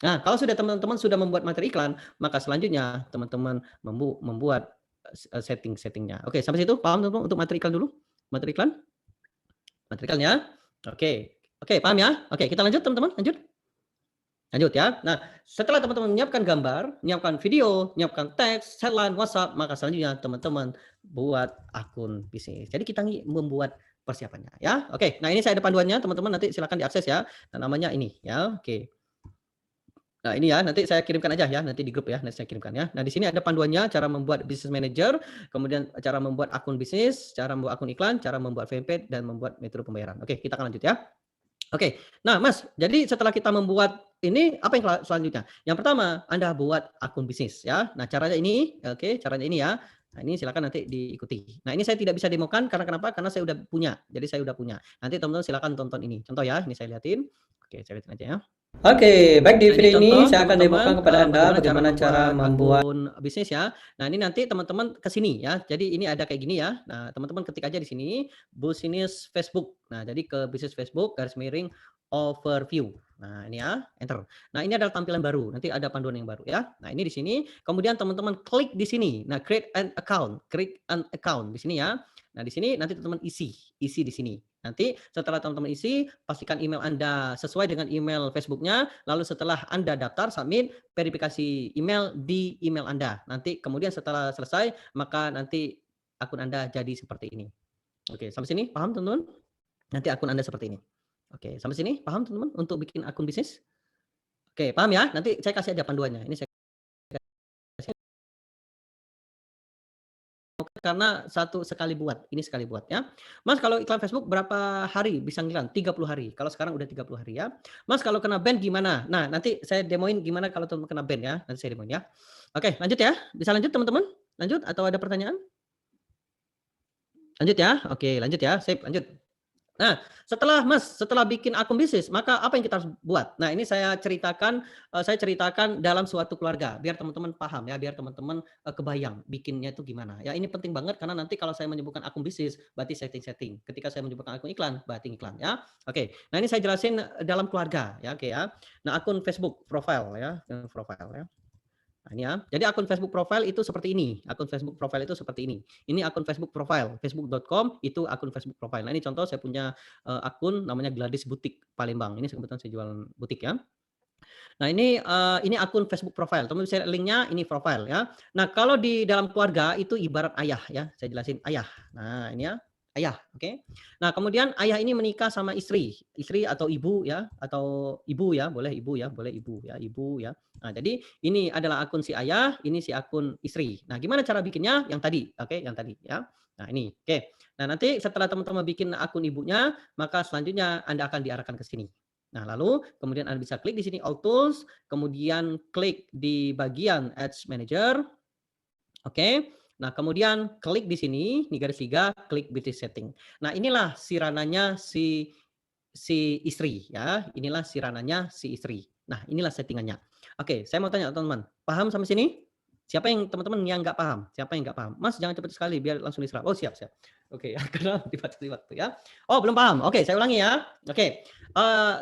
Nah, kalau sudah teman-teman sudah membuat materi iklan, maka selanjutnya teman-teman membuat, setting-setting-nya. Oke, sampai situ paham teman-teman untuk materi iklan dulu? Materi iklan? Materi iklan ya? Oke. Oke, paham ya? Oke, kita lanjut teman-teman, lanjut? Lanjut ya. Nah, setelah teman-teman menyiapkan gambar, menyiapkan video, menyiapkan teks, headline, WhatsApp, maka selanjutnya teman-teman buat akun bisnis. Jadi kita membuat persiapannya ya. Oke, nah ini saya ada panduannya teman-teman, nanti silakan diakses ya. Nah, namanya ini ya, oke. Nah ini ya, nanti saya kirimkan aja ya, nanti di grup ya, nanti saya kirimkan ya. Nah di sini ada panduannya, cara membuat business manager, kemudian cara membuat akun bisnis, cara membuat akun iklan, cara membuat fanpage, dan membuat metode pembayaran. Oke, kita akan lanjut ya. Oke, nah Mas, jadi setelah kita membuat ini, apa yang selanjutnya? Yang pertama, Anda buat akun bisnis ya. Nah caranya ini, oke, caranya ini ya. Nah ini silakan nanti diikuti. Nah ini saya tidak bisa demokan, karena kenapa? Karena saya udah punya, jadi saya udah punya. Nanti teman-teman silakan tonton ini. Contoh ya, ini saya lihatin. Oke, saya lihatin aja ya. Oke, baik di Nah, ini video ini contoh saya akan teman-teman, demokan kepada Anda bagaimana cara membuat akun bisnis ya. Nah, ini nanti teman-teman ke sini ya. Jadi ini ada kayak gini ya. Nah, teman-teman ketik aja di sini bisnis Facebook. Nah, jadi ke bisnis Facebook garis miring overview. Nah, ini ya, enter. Nah, ini adalah tampilan baru. Nanti ada panduan yang baru ya. Nah, ini di sini. Kemudian teman-teman klik di sini. Nah, create an account. Create an account di sini ya. Nah, di sini nanti teman-teman isi di sini. Nanti setelah teman-teman isi, pastikan email Anda sesuai dengan email Facebooknya. Lalu setelah Anda daftar, submit, verifikasi email di email Anda. Nanti kemudian setelah selesai, maka nanti akun Anda jadi seperti ini. Oke, sampai sini paham teman-teman? Nanti akun Anda seperti ini. Oke, sampai sini paham teman-teman untuk bikin akun bisnis? Oke, paham ya? Nanti saya kasih aja panduannya. Ini saya kasih karena sekali buat, ini sekali buat ya. Mas kalau iklan Facebook berapa hari bisa ngiklan? 30 hari. Kalau sekarang udah 30 hari ya. Mas kalau kena ban gimana? Nah, nanti saya demoin gimana kalau teman kena ban ya. Nanti saya demoin ya. Oke, lanjut ya. Bisa lanjut teman-teman? Lanjut atau ada pertanyaan? Lanjut ya. Oke, lanjut ya. Sip, lanjut. Nah, setelah bikin akun bisnis, maka apa yang kita harus buat? Nah, ini saya ceritakan dalam suatu keluarga, biar teman-teman paham ya, biar teman-teman, kebayang bikinnya itu gimana. Ya, ini penting banget karena nanti kalau saya menyebutkan akun bisnis, berarti setting-setting. Ketika saya menyebutkan akun iklan, berarti iklan ya. Oke, nah ini saya jelasin dalam keluarga ya, oke ya. Nah, akun Facebook profile ya, profile ya. Nah, ini ya. Jadi akun Facebook profile itu seperti ini. Akun Facebook profile itu seperti ini. Ini akun Facebook profile, facebook.com itu akun Facebook profile. Nah, ini contoh saya punya akun namanya Gladys Butik Palembang. Ini kebetulan saya jual butik ya. Nah, ini akun Facebook profile. Teman bisa linknya ini profile ya. Nah, kalau di dalam keluarga itu ibarat ayah ya. Saya jelasin ayah. Nah, ini ya. Ayah, oke. Nah, kemudian ayah ini menikah sama istri atau ibu ya, atau ibu ya, boleh ibu ya, boleh ibu ya. Nah, jadi ini adalah akun si ayah, ini si akun istri. Nah, gimana cara bikinnya? Yang tadi, oke, yang tadi ya. Nah, ini, oke. Nah, nanti setelah teman-teman bikin akun ibunya, maka selanjutnya Anda akan diarahkan ke sini. Nah, lalu kemudian Anda bisa klik di sini All Tools, kemudian klik di bagian Ads Manager. Oke. Nah, kemudian klik di sini, ini garis 3, klik Business Setting. Nah, inilah si rananya si istri ya. Inilah si rananya si istri. Nah, inilah settingannya. Oke, saya mau tanya teman-teman, paham sampai sini? Siapa yang teman-teman yang nggak paham? Siapa yang nggak paham? Mas jangan cepat sekali biar langsung diserap. Oh siap siap. Oke ya, karena dibatasi waktu ya. Oh belum paham. Oke, saya ulangi ya. Oke,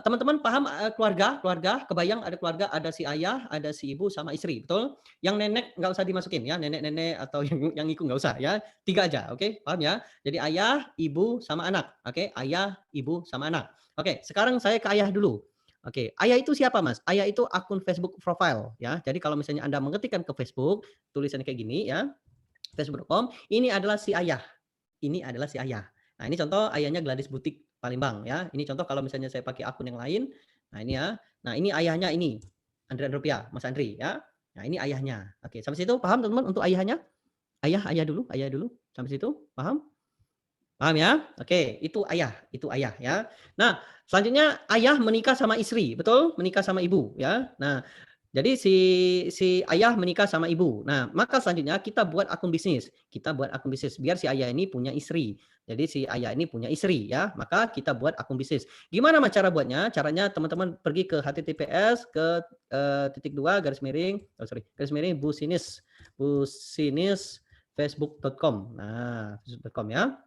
teman-teman paham keluarga kebayang ada keluarga, ada si ayah, ada si ibu sama istri, betul? Yang nenek nggak usah dimasukin ya, nenek-nenek atau yang ikut nggak usah ya. 3 aja, oke? Paham ya? Jadi ayah, ibu sama anak. Oke, ayah, ibu sama anak. Oke, sekarang saya ke ayah dulu. Oke, ayah itu siapa Mas? Ayah itu akun Facebook profile ya. Jadi kalau misalnya Anda mengetikkan ke Facebook, tulisannya kayak gini ya, facebook.com, ini adalah si ayah. Ini adalah si ayah. Nah, ini contoh ayahnya Gladys Butik Palembang ya. Ini contoh kalau misalnya saya pakai akun yang lain. Nah, ini ya. Nah, ini ayahnya ini. Andri Rupiah, Mas Andri ya. Nah, ini ayahnya. Oke, sampai situ paham teman-teman untuk ayahnya? Ayah dulu, sampai situ paham? Paham ya? Oke, itu ayah ya. Nah, selanjutnya ayah menikah sama istri, betul? Menikah sama ibu ya. Nah, jadi si ayah menikah sama ibu. Nah, maka selanjutnya kita buat akun bisnis. Kita buat akun bisnis biar si ayah ini punya istri. Jadi si ayah ini punya istri ya, maka kita buat akun bisnis. Gimana cara buatnya? Caranya teman-teman pergi ke https ke titik dua garis miring, garis miring businis facebook.com. Nah, facebook.com ya.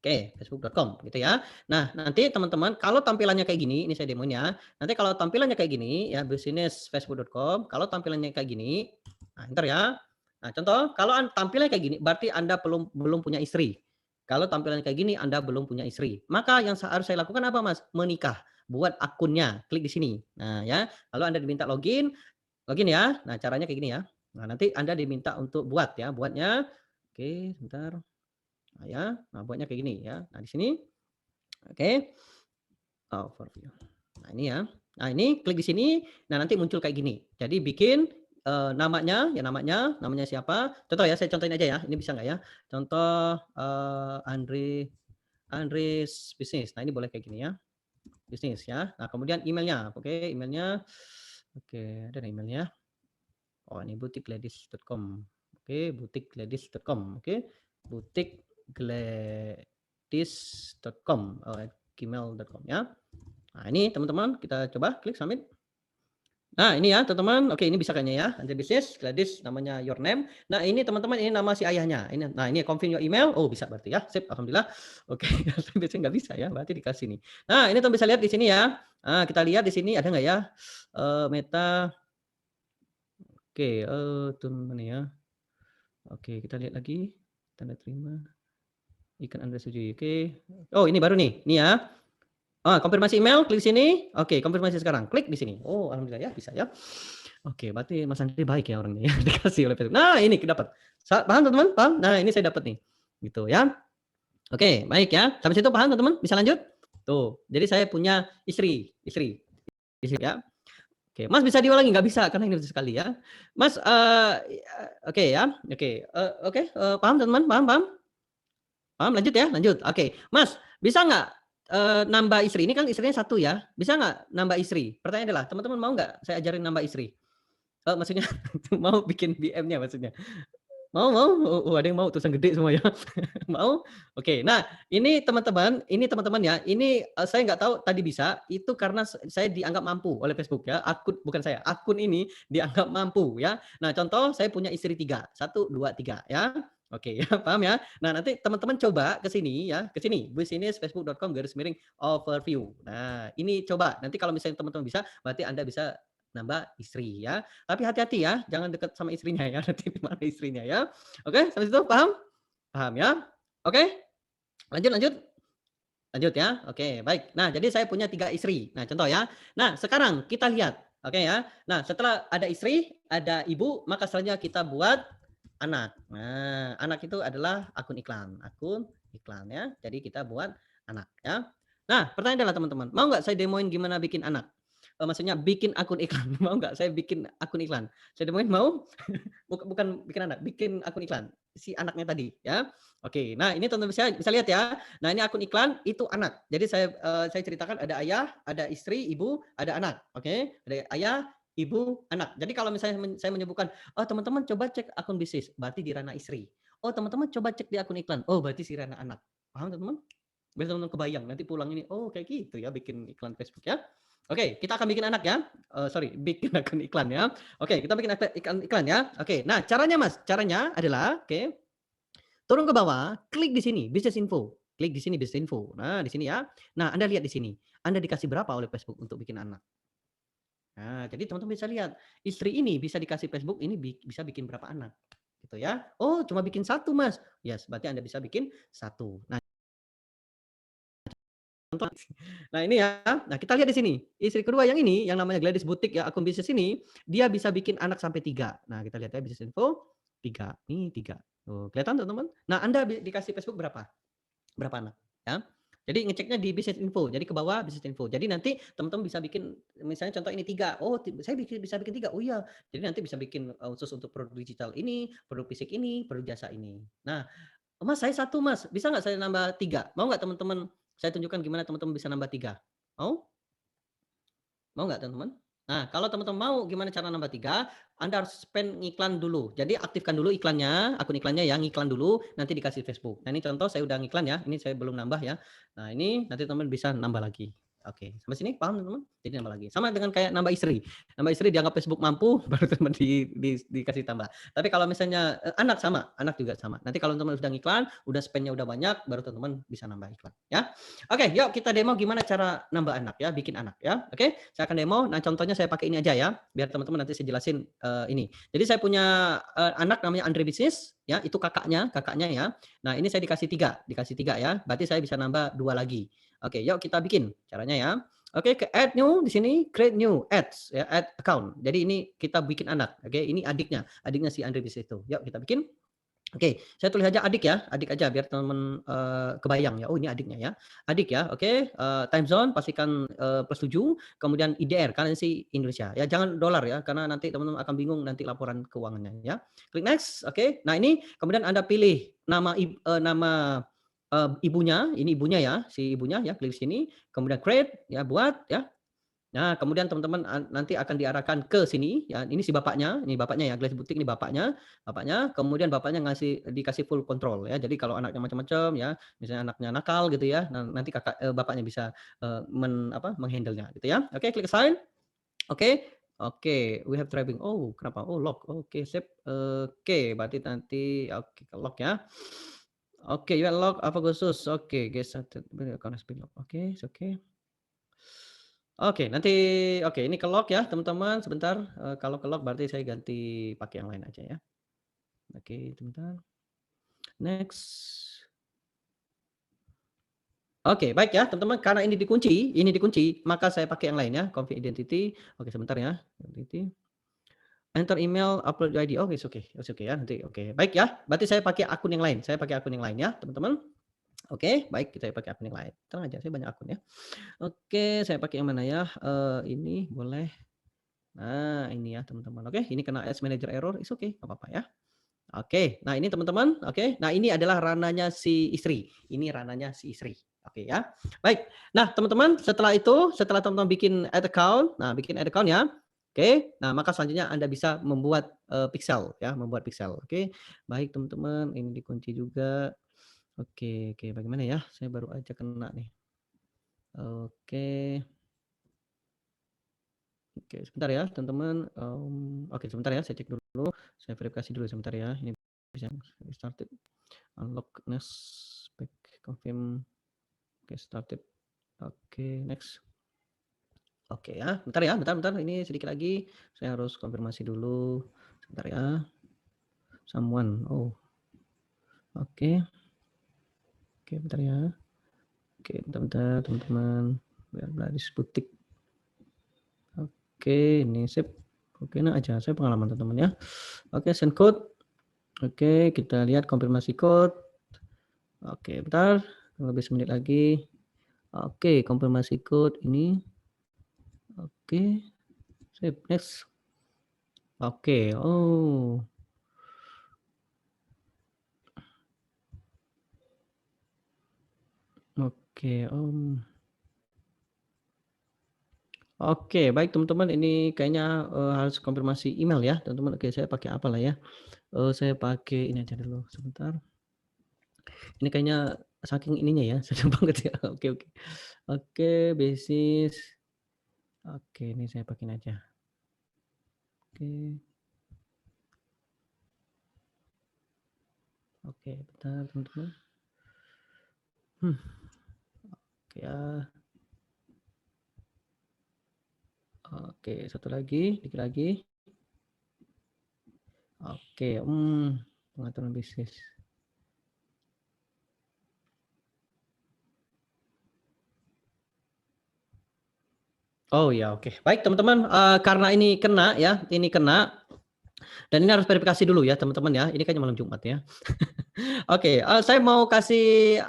Oke, facebook.com gitu ya. Nah, nanti teman-teman kalau tampilannya kayak gini, ini saya demoin ya. Nanti kalau tampilannya kayak gini ya businessfacebook.com, kalau tampilannya kayak gini, nah entar ya. Nah, contoh kalau tampilannya kayak gini berarti Anda belum belum punya istri. Kalau tampilannya kayak gini Anda belum punya istri. Maka yang harus saya lakukan apa, Mas? Menikah. Buat akunnya, klik di sini. Nah, ya. Lalu Anda diminta login, login ya. Nah, caranya kayak gini ya. Nah, nanti Anda diminta untuk buat ya, buatnya. Oke, sebentar. Nah, ya. Nah, buatnya kayak gini ya. Nah, di sini oke. Overview. Nah, ini ya. Nah, ini klik di sini. Nah, nanti muncul kayak gini. Jadi bikin namanya siapa? Contoh ya, saya contohin aja ya. Ini bisa nggak ya? Contoh Andris bisnis. Nah, ini boleh kayak gini ya. Bisnis ya. Nah, kemudian emailnya. Oke, emailnya. Oke, ada emailnya. Oh, ini butikgladys.com. Oke, butikgladys.com. Oke, butikgladys.com. Gmail.com ya. Nah, ini teman-teman kita coba klik submit. Nah, ini ya teman-teman. Oke, ini bisa kayaknya ya. Nanti bisnis Gladys namanya your name. Nah, ini teman-teman ini nama si ayahnya. Ini confirm your email. Oh, bisa berarti ya. Sip, alhamdulillah. Oke, biasanya nggak bisa ya. Berarti dikasih nih. Nah, ini teman bisa lihat di sini ya. Nah, kita lihat di sini ada nggak ya? Meta. Oke, mana ya? Oke, kita lihat lagi. Tanda terima. Ikan Anda setujui. Oke. Oh, ini baru nih. Ini ya. Konfirmasi email, klik sini. Oke, konfirmasi sekarang. Klik di sini. Oh, alhamdulillah ya, bisa ya. Oke, berarti Mas Andri baik ya orangnya ya, dikasih oleh Facebook. Nah, ini dapat. Paham teman-teman? Paham? Nah, ini saya dapat nih. Gitu ya. Oke, baik ya. Sampai situ paham teman-teman? Bisa lanjut? Tuh, jadi saya punya istri ya. Oke, Mas bisa diulangi? Nggak bisa, karena ini sekali ya. Mas, oke ya. Oke, paham teman-teman? Paham? Paham? Lanjut ya? Lanjut. Oke. Mas, bisa nggak nambah istri? Ini kan istrinya satu ya. Bisa nggak nambah istri? Pertanyaan adalah, teman-teman mau nggak saya ajarin nambah istri? Maksudnya mau bikin BM-nya maksudnya? Mau? Oh, ada yang mau, tulisan gede semua ya. Mau? Oke. Nah, ini teman-teman ya, ini, saya nggak tahu tadi bisa, itu karena saya dianggap mampu oleh Facebook ya, bukan saya, akun ini dianggap mampu ya. Nah, contoh saya punya istri 3, 1, 2, 3 ya. Oke ya, paham ya? Nah, nanti teman-teman coba ke sini ya, ke sini, businessfacebook.com/overview. Nah, ini coba, nanti kalau misalnya teman-teman bisa, berarti Anda bisa nambah istri ya. Tapi hati-hati ya, jangan dekat sama istrinya ya, nanti dimana istrinya ya. Oke, sampai situ paham? Paham ya? Oke, lanjut. Lanjut ya. Oke, baik. Nah, jadi saya punya 3 istri. Nah, contoh ya. Nah, sekarang kita lihat. Oke ya. Nah, setelah ada istri, ada ibu, maka selanjutnya kita buat anak. Nah, anak itu adalah akun iklan. Akun iklan ya. Jadi kita buat anak ya. Nah, pertanyaan adalah teman-teman, mau nggak saya demoin gimana bikin anak? Maksudnya bikin akun iklan. Mau nggak saya bikin akun iklan? Saya demoin mau? Bukan bikin anak, bikin akun iklan. Si anaknya tadi ya. Oke, nah ini teman-teman bisa lihat ya. Nah, ini akun iklan itu anak. Jadi saya ceritakan ada ayah, ada istri, ibu, ada anak. Oke, ada ayah, ibu, anak. Jadi kalau misalnya saya menyebutkan, oh teman-teman coba cek akun bisnis, berarti di ranah istri. Oh teman-teman coba cek di akun iklan, oh berarti si ranah anak. Paham teman-teman? Biar teman-teman kebayang nanti pulang ini, oh kayak gitu ya bikin iklan Facebook ya. Oke, kita akan bikin anak ya. Bikin akun iklan ya. Oke, kita bikin iklan ya. Oke, nah caranya adalah turun ke bawah, klik di sini bisnis info. Klik di sini bisnis info. Nah, di sini ya. Nah, Anda lihat di sini. Anda dikasih berapa oleh Facebook untuk bikin anak? Nah, jadi teman-teman bisa lihat, istri ini bisa dikasih Facebook ini bisa bikin berapa anak, gitu ya. Oh, cuma bikin satu Mas. Yes, berarti Anda bisa bikin satu. Nah, ini ya. Nah, kita lihat di sini. Istri kedua yang ini, yang namanya Gladys Butik ya, akun bisnis ini, dia bisa bikin anak sampai 3. Nah, kita lihat ya bisnis info 3. Nih 3. Tuh, kelihatan teman-teman? Nah, Anda dikasih Facebook berapa? Berapa anak? Ya. Jadi ngeceknya di business info. Jadi ke bawah business info. Jadi nanti teman-teman bisa bikin misalnya contoh ini 3. Oh, saya bisa bikin 3. Oh iya. Jadi nanti bisa bikin khusus untuk produk digital ini, produk fisik ini, produk jasa ini. Nah, Mas saya 1 Mas, bisa nggak saya nambah 3? Mau nggak teman-teman saya tunjukkan gimana teman-teman bisa nambah 3? Mau? Mau nggak teman-teman? Nah, kalau teman-teman mau gimana cara nambah 3, Anda harus spend ngiklan dulu. Jadi aktifkan dulu iklannya, akun iklannya ya, ngiklan dulu, nanti dikasih Facebook. Nah, ini contoh saya udah ngiklan ya, ini saya belum nambah ya. Nah, ini nanti teman bisa nambah lagi. Oke, sampai sini paham teman-teman? Jadi nambah lagi. Sama dengan kayak nambah istri. Nambah istri dianggap Facebook mampu, baru teman dikasih tambah. Tapi kalau misalnya anak sama, anak juga sama. Nanti kalau teman sudah ngiklan, udah spendnya udah banyak, baru teman-teman bisa nambah iklan ya. Oke, yuk kita demo gimana cara nambah anak ya, bikin anak ya. Oke, saya akan demo. Nah, contohnya saya pakai ini aja ya, biar teman-teman nanti saya jelasin ini. Jadi saya punya anak namanya Andre Bisnis ya, itu kakaknya ya. Nah, ini saya dikasih 3 ya. Berarti saya bisa nambah 2 lagi. Oke, yuk kita bikin caranya ya. Oke, ke add new di sini, create new ads ya, add account. Jadi ini kita bikin anak. Oke, ini adiknya si Andre Bisnis itu. Yuk kita bikin. Oke, saya tulis aja adik ya, adik aja biar teman-teman kebayang ya. Oh, ini adiknya ya. Adik ya, oke. Time zone pastikan +7, kemudian IDR karena si Indonesia. Ya, jangan dolar ya, karena nanti teman-teman akan bingung nanti laporan keuangannya ya. Klik next, oke. Nah, ini kemudian Anda pilih nama ibunya, ini ibunya ya, si ibunya ya, klik sini, kemudian create ya, buat ya. Nah, kemudian teman-teman nanti akan diarahkan ke sini ya. Ini si bapaknya, ini bapaknya ya, Glass Boutique ini bapaknya, kemudian bapaknya dikasih full control ya. Jadi kalau anaknya macam-macam ya, misalnya anaknya nakal gitu ya, nanti bapaknya bisa menghandle-nya gitu ya. Oke, klik sign. Oke. Oke, we have driving. Oh, kenapa? Oh, lock. Oke, sip. Oke, berarti nanti oke, lock ya. Oke, you are lock apa khusus? Oke, guys, account has been locked. Oke, it's okay. Oke, nanti oke ini ke lock ya teman-teman sebentar, kalau ke lock berarti saya ganti pakai yang lain aja ya. Oke sebentar, next. Oke baik ya teman-teman karena ini dikunci, maka saya pakai yang lain ya, config identity. Oke sebentar ya, identity. Enter email, upload ID. Oke, it's okay ya nanti oke. Baik ya, berarti saya pakai akun yang lain ya teman-teman. Oke, baik kita pakai akun yang lain. Tenang aja saya banyak akun ya. Oke, saya pakai yang mana ya, ini boleh. Nah, ini ya teman-teman. Oke, ini kena Ads Manager error, it's okay, nggak apa-apa ya. Oke, nah ini teman-teman, oke. Nah ini adalah ranahnya si istri. Ini ranahnya si istri. Oke ya. Baik. Nah teman-teman, setelah teman-teman bikin ad account, bikin ad account ya. Oke, nah maka selanjutnya Anda bisa membuat pixel ya, membuat pixel. Oke, baik teman-teman, ini dikunci juga. Oke, bagaimana ya? Saya baru aja kena nih. Oke. Oke, sebentar ya teman-teman. Oke, sebentar ya, saya cek dulu. Saya verifikasi dulu sebentar ya. Ini bisa started. Unlock next back confirm. Oke, started. Oke, next. Oke ya, bentar ya, bentar. Ini sedikit lagi. Saya harus konfirmasi dulu. Sebentar ya. Someone. Oh. Oke. Oke, bentar ya. Oke, bentar teman-teman. Biar Bladis Boutique. Oke, ini sip. Oke, nah aja saya pengalaman teman-teman ya. Oke, send code. Oke, kita lihat konfirmasi code. Oke, bentar. Lebih semenit lagi. Oke, konfirmasi code ini. Oke. Sip, next. Oke, oh. Oke, Oke, baik teman-teman, ini kayaknya harus konfirmasi email ya, teman-teman. Oke, saya pakai apa lah ya? Saya pakai ini aja dulu, sebentar. Ini kayaknya saking ininya ya, sedang banget ya. Oke. Oke, basis. Oke, ini saya pakein aja. Oke. Oke, bentar teman-teman. Oke ya. Oke, satu lagi, dikit lagi. Oke, pengaturan bisnis. Oh ya, oke. Baik teman-teman, karena ini kena ya, dan ini harus verifikasi dulu ya teman-teman ya. Ini kayaknya malam Jumat ya. Oke, saya mau kasih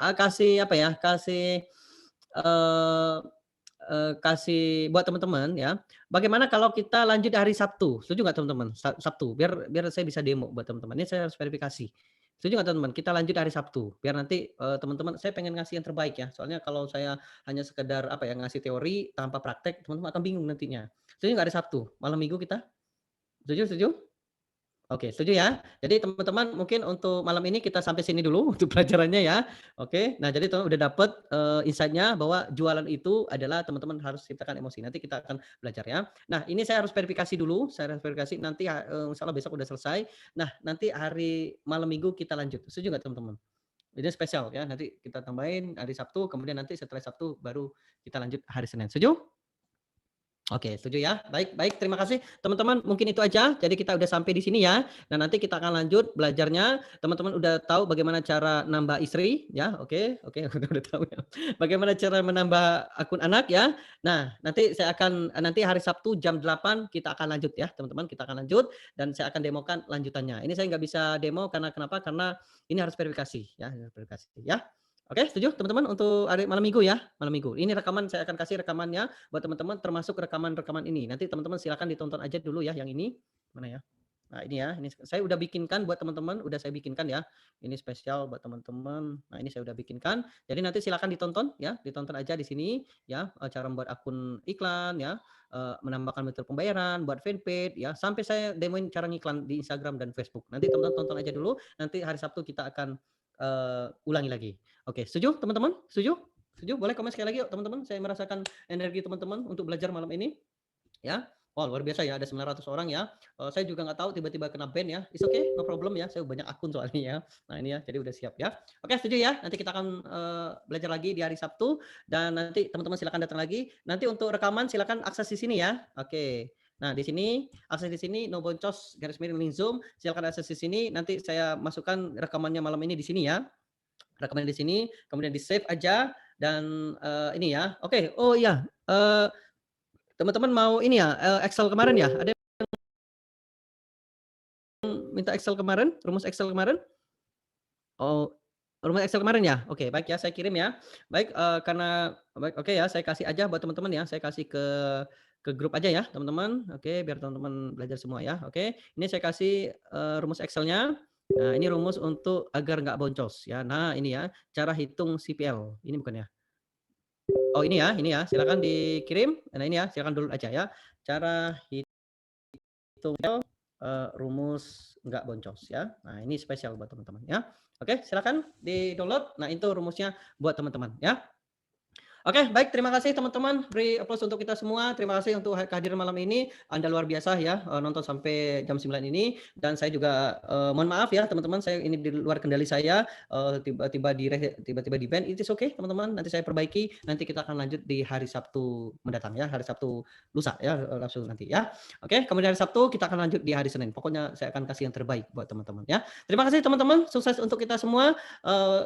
eee kasih buat teman-teman ya, bagaimana kalau kita lanjut hari Sabtu, setuju nggak teman-teman? Sabtu, biar biar saya bisa demo buat teman-teman, ini saya harus verifikasi. Setuju nggak teman-teman? Kita lanjut hari Sabtu, biar nanti, teman-teman saya pengen ngasih yang terbaik ya, soalnya kalau saya hanya sekedar, apa ya, ngasih teori tanpa praktek, teman-teman akan bingung nantinya. Setuju nggak hari Sabtu, malam Minggu kita? Setuju setuju? Oke, setuju ya. Jadi teman-teman mungkin untuk malam ini kita sampai sini dulu untuk pelajarannya ya. Oke, nah jadi teman udah dapet, insight-nya bahwa jualan itu adalah teman-teman harus ciptakan emosi. Nanti kita akan belajar ya. Nah ini saya harus verifikasi dulu, saya harus verifikasi nanti, insyaallah besok udah selesai. Nah nanti hari malam Minggu kita lanjut. Setuju nggak teman-teman? Ini spesial ya, nanti kita tambahin hari Sabtu, kemudian nanti setelah Sabtu baru kita lanjut hari Senin. Setuju? Oke, setuju ya. Baik baik, terima kasih teman-teman, mungkin itu aja. Jadi kita udah sampai di sini ya. Nah, nanti kita akan lanjut belajarnya. Teman-teman udah tahu bagaimana cara nambah istri ya. Oke oke, udah tahu ya. Bagaimana cara menambah akun anak ya. Nah, nanti saya akan nanti hari Sabtu jam 8 kita akan lanjut ya, teman-teman. Kita akan lanjut dan saya akan demokan lanjutannya. Ini saya nggak bisa demo karena kenapa? Karena ini harus verifikasi ya, harus verifikasi ya. Oke, setuju teman-teman untuk hari malam Minggu ya, malam Minggu. Ini rekaman saya akan kasih rekamannya buat teman-teman termasuk rekaman-rekaman ini. Nanti teman-teman silakan ditonton aja dulu ya yang ini. Mana ya? Nah, ini ya, ini saya udah bikinkan buat teman-teman, udah saya bikinkan ya. Ini spesial buat teman-teman. Nah, ini saya udah bikinkan. Jadi nanti silakan ditonton ya, ditonton aja di sini ya, cara membuat akun iklan ya, menambahkan metode pembayaran, buat fanpage ya, sampai saya demoin cara ngiklan di Instagram dan Facebook. Nanti teman-teman tonton aja dulu, nanti hari Sabtu kita akan, ulangi lagi. Oke, setuju teman-teman? Setuju? Setuju? Boleh komen sekali lagi yuk teman-teman, saya merasakan energi teman-teman untuk belajar malam ini, ya. Wah, luar biasa ya, ada 900 orang ya. Saya juga nggak tahu tiba-tiba kena ban ya. It's okay, no problem ya, saya banyak akun soalnya ya. Nah ini ya, jadi udah siap ya. Oke, setuju ya? Nanti kita akan, belajar lagi di hari Sabtu dan nanti teman-teman silakan datang lagi. Nanti untuk rekaman silakan akses di sini ya. Oke. Nah, di sini, akses di sini, no boncos, garis miring link Zoom, silakan akses di sini, nanti saya masukkan rekamannya malam ini di sini ya. Rekaman di sini, kemudian di-save aja dan, ini ya. Oke, oh iya, teman-teman mau ini ya, Excel kemarin ya? Ada yang minta Excel kemarin, rumus Excel kemarin? Oh, rumus Excel kemarin ya? Oke, baik ya, saya kirim ya. Baik, karena baik, oke ya, saya kasih aja buat teman-teman ya, saya kasih ke grup aja ya, teman-teman. Oke, biar teman-teman belajar semua ya, oke. Ini saya kasih, rumus Excel-nya. Nah, ini rumus untuk agar nggak boncos ya. Nah, ini ya, cara hitung CPL. Ini bukan ya? Oh, ini ya, silakan dikirim. Nah, ini ya, silakan download aja ya. Cara hitung, rumus nggak boncos ya. Nah, ini spesial buat teman-teman ya. Oke, silakan di-download. Nah, itu rumusnya buat teman-teman ya. Oke, baik, terima kasih teman-teman. Beri aplaus untuk kita semua. Terima kasih untuk kehadiran malam ini. Anda luar biasa ya, nonton sampai jam 9 ini dan saya juga, mohon maaf ya teman-teman, saya ini di luar kendali saya, tiba-tiba di ban, it is okay teman-teman, nanti saya perbaiki, nanti kita akan lanjut di hari Sabtu mendatang ya, hari Sabtu lusa ya, Sabtu nanti ya. Oke, kemudian hari Sabtu kita akan lanjut di hari Senin. Pokoknya saya akan kasih yang terbaik buat teman-teman ya. Terima kasih teman-teman, sukses untuk kita semua,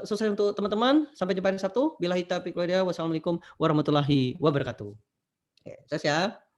sukses untuk teman-teman. Sampai jumpa hari Sabtu. Billahi taufiq wal hidayah. Wassalamualaikum warahmatullahi wabarakatuh. Oke, sukses ya.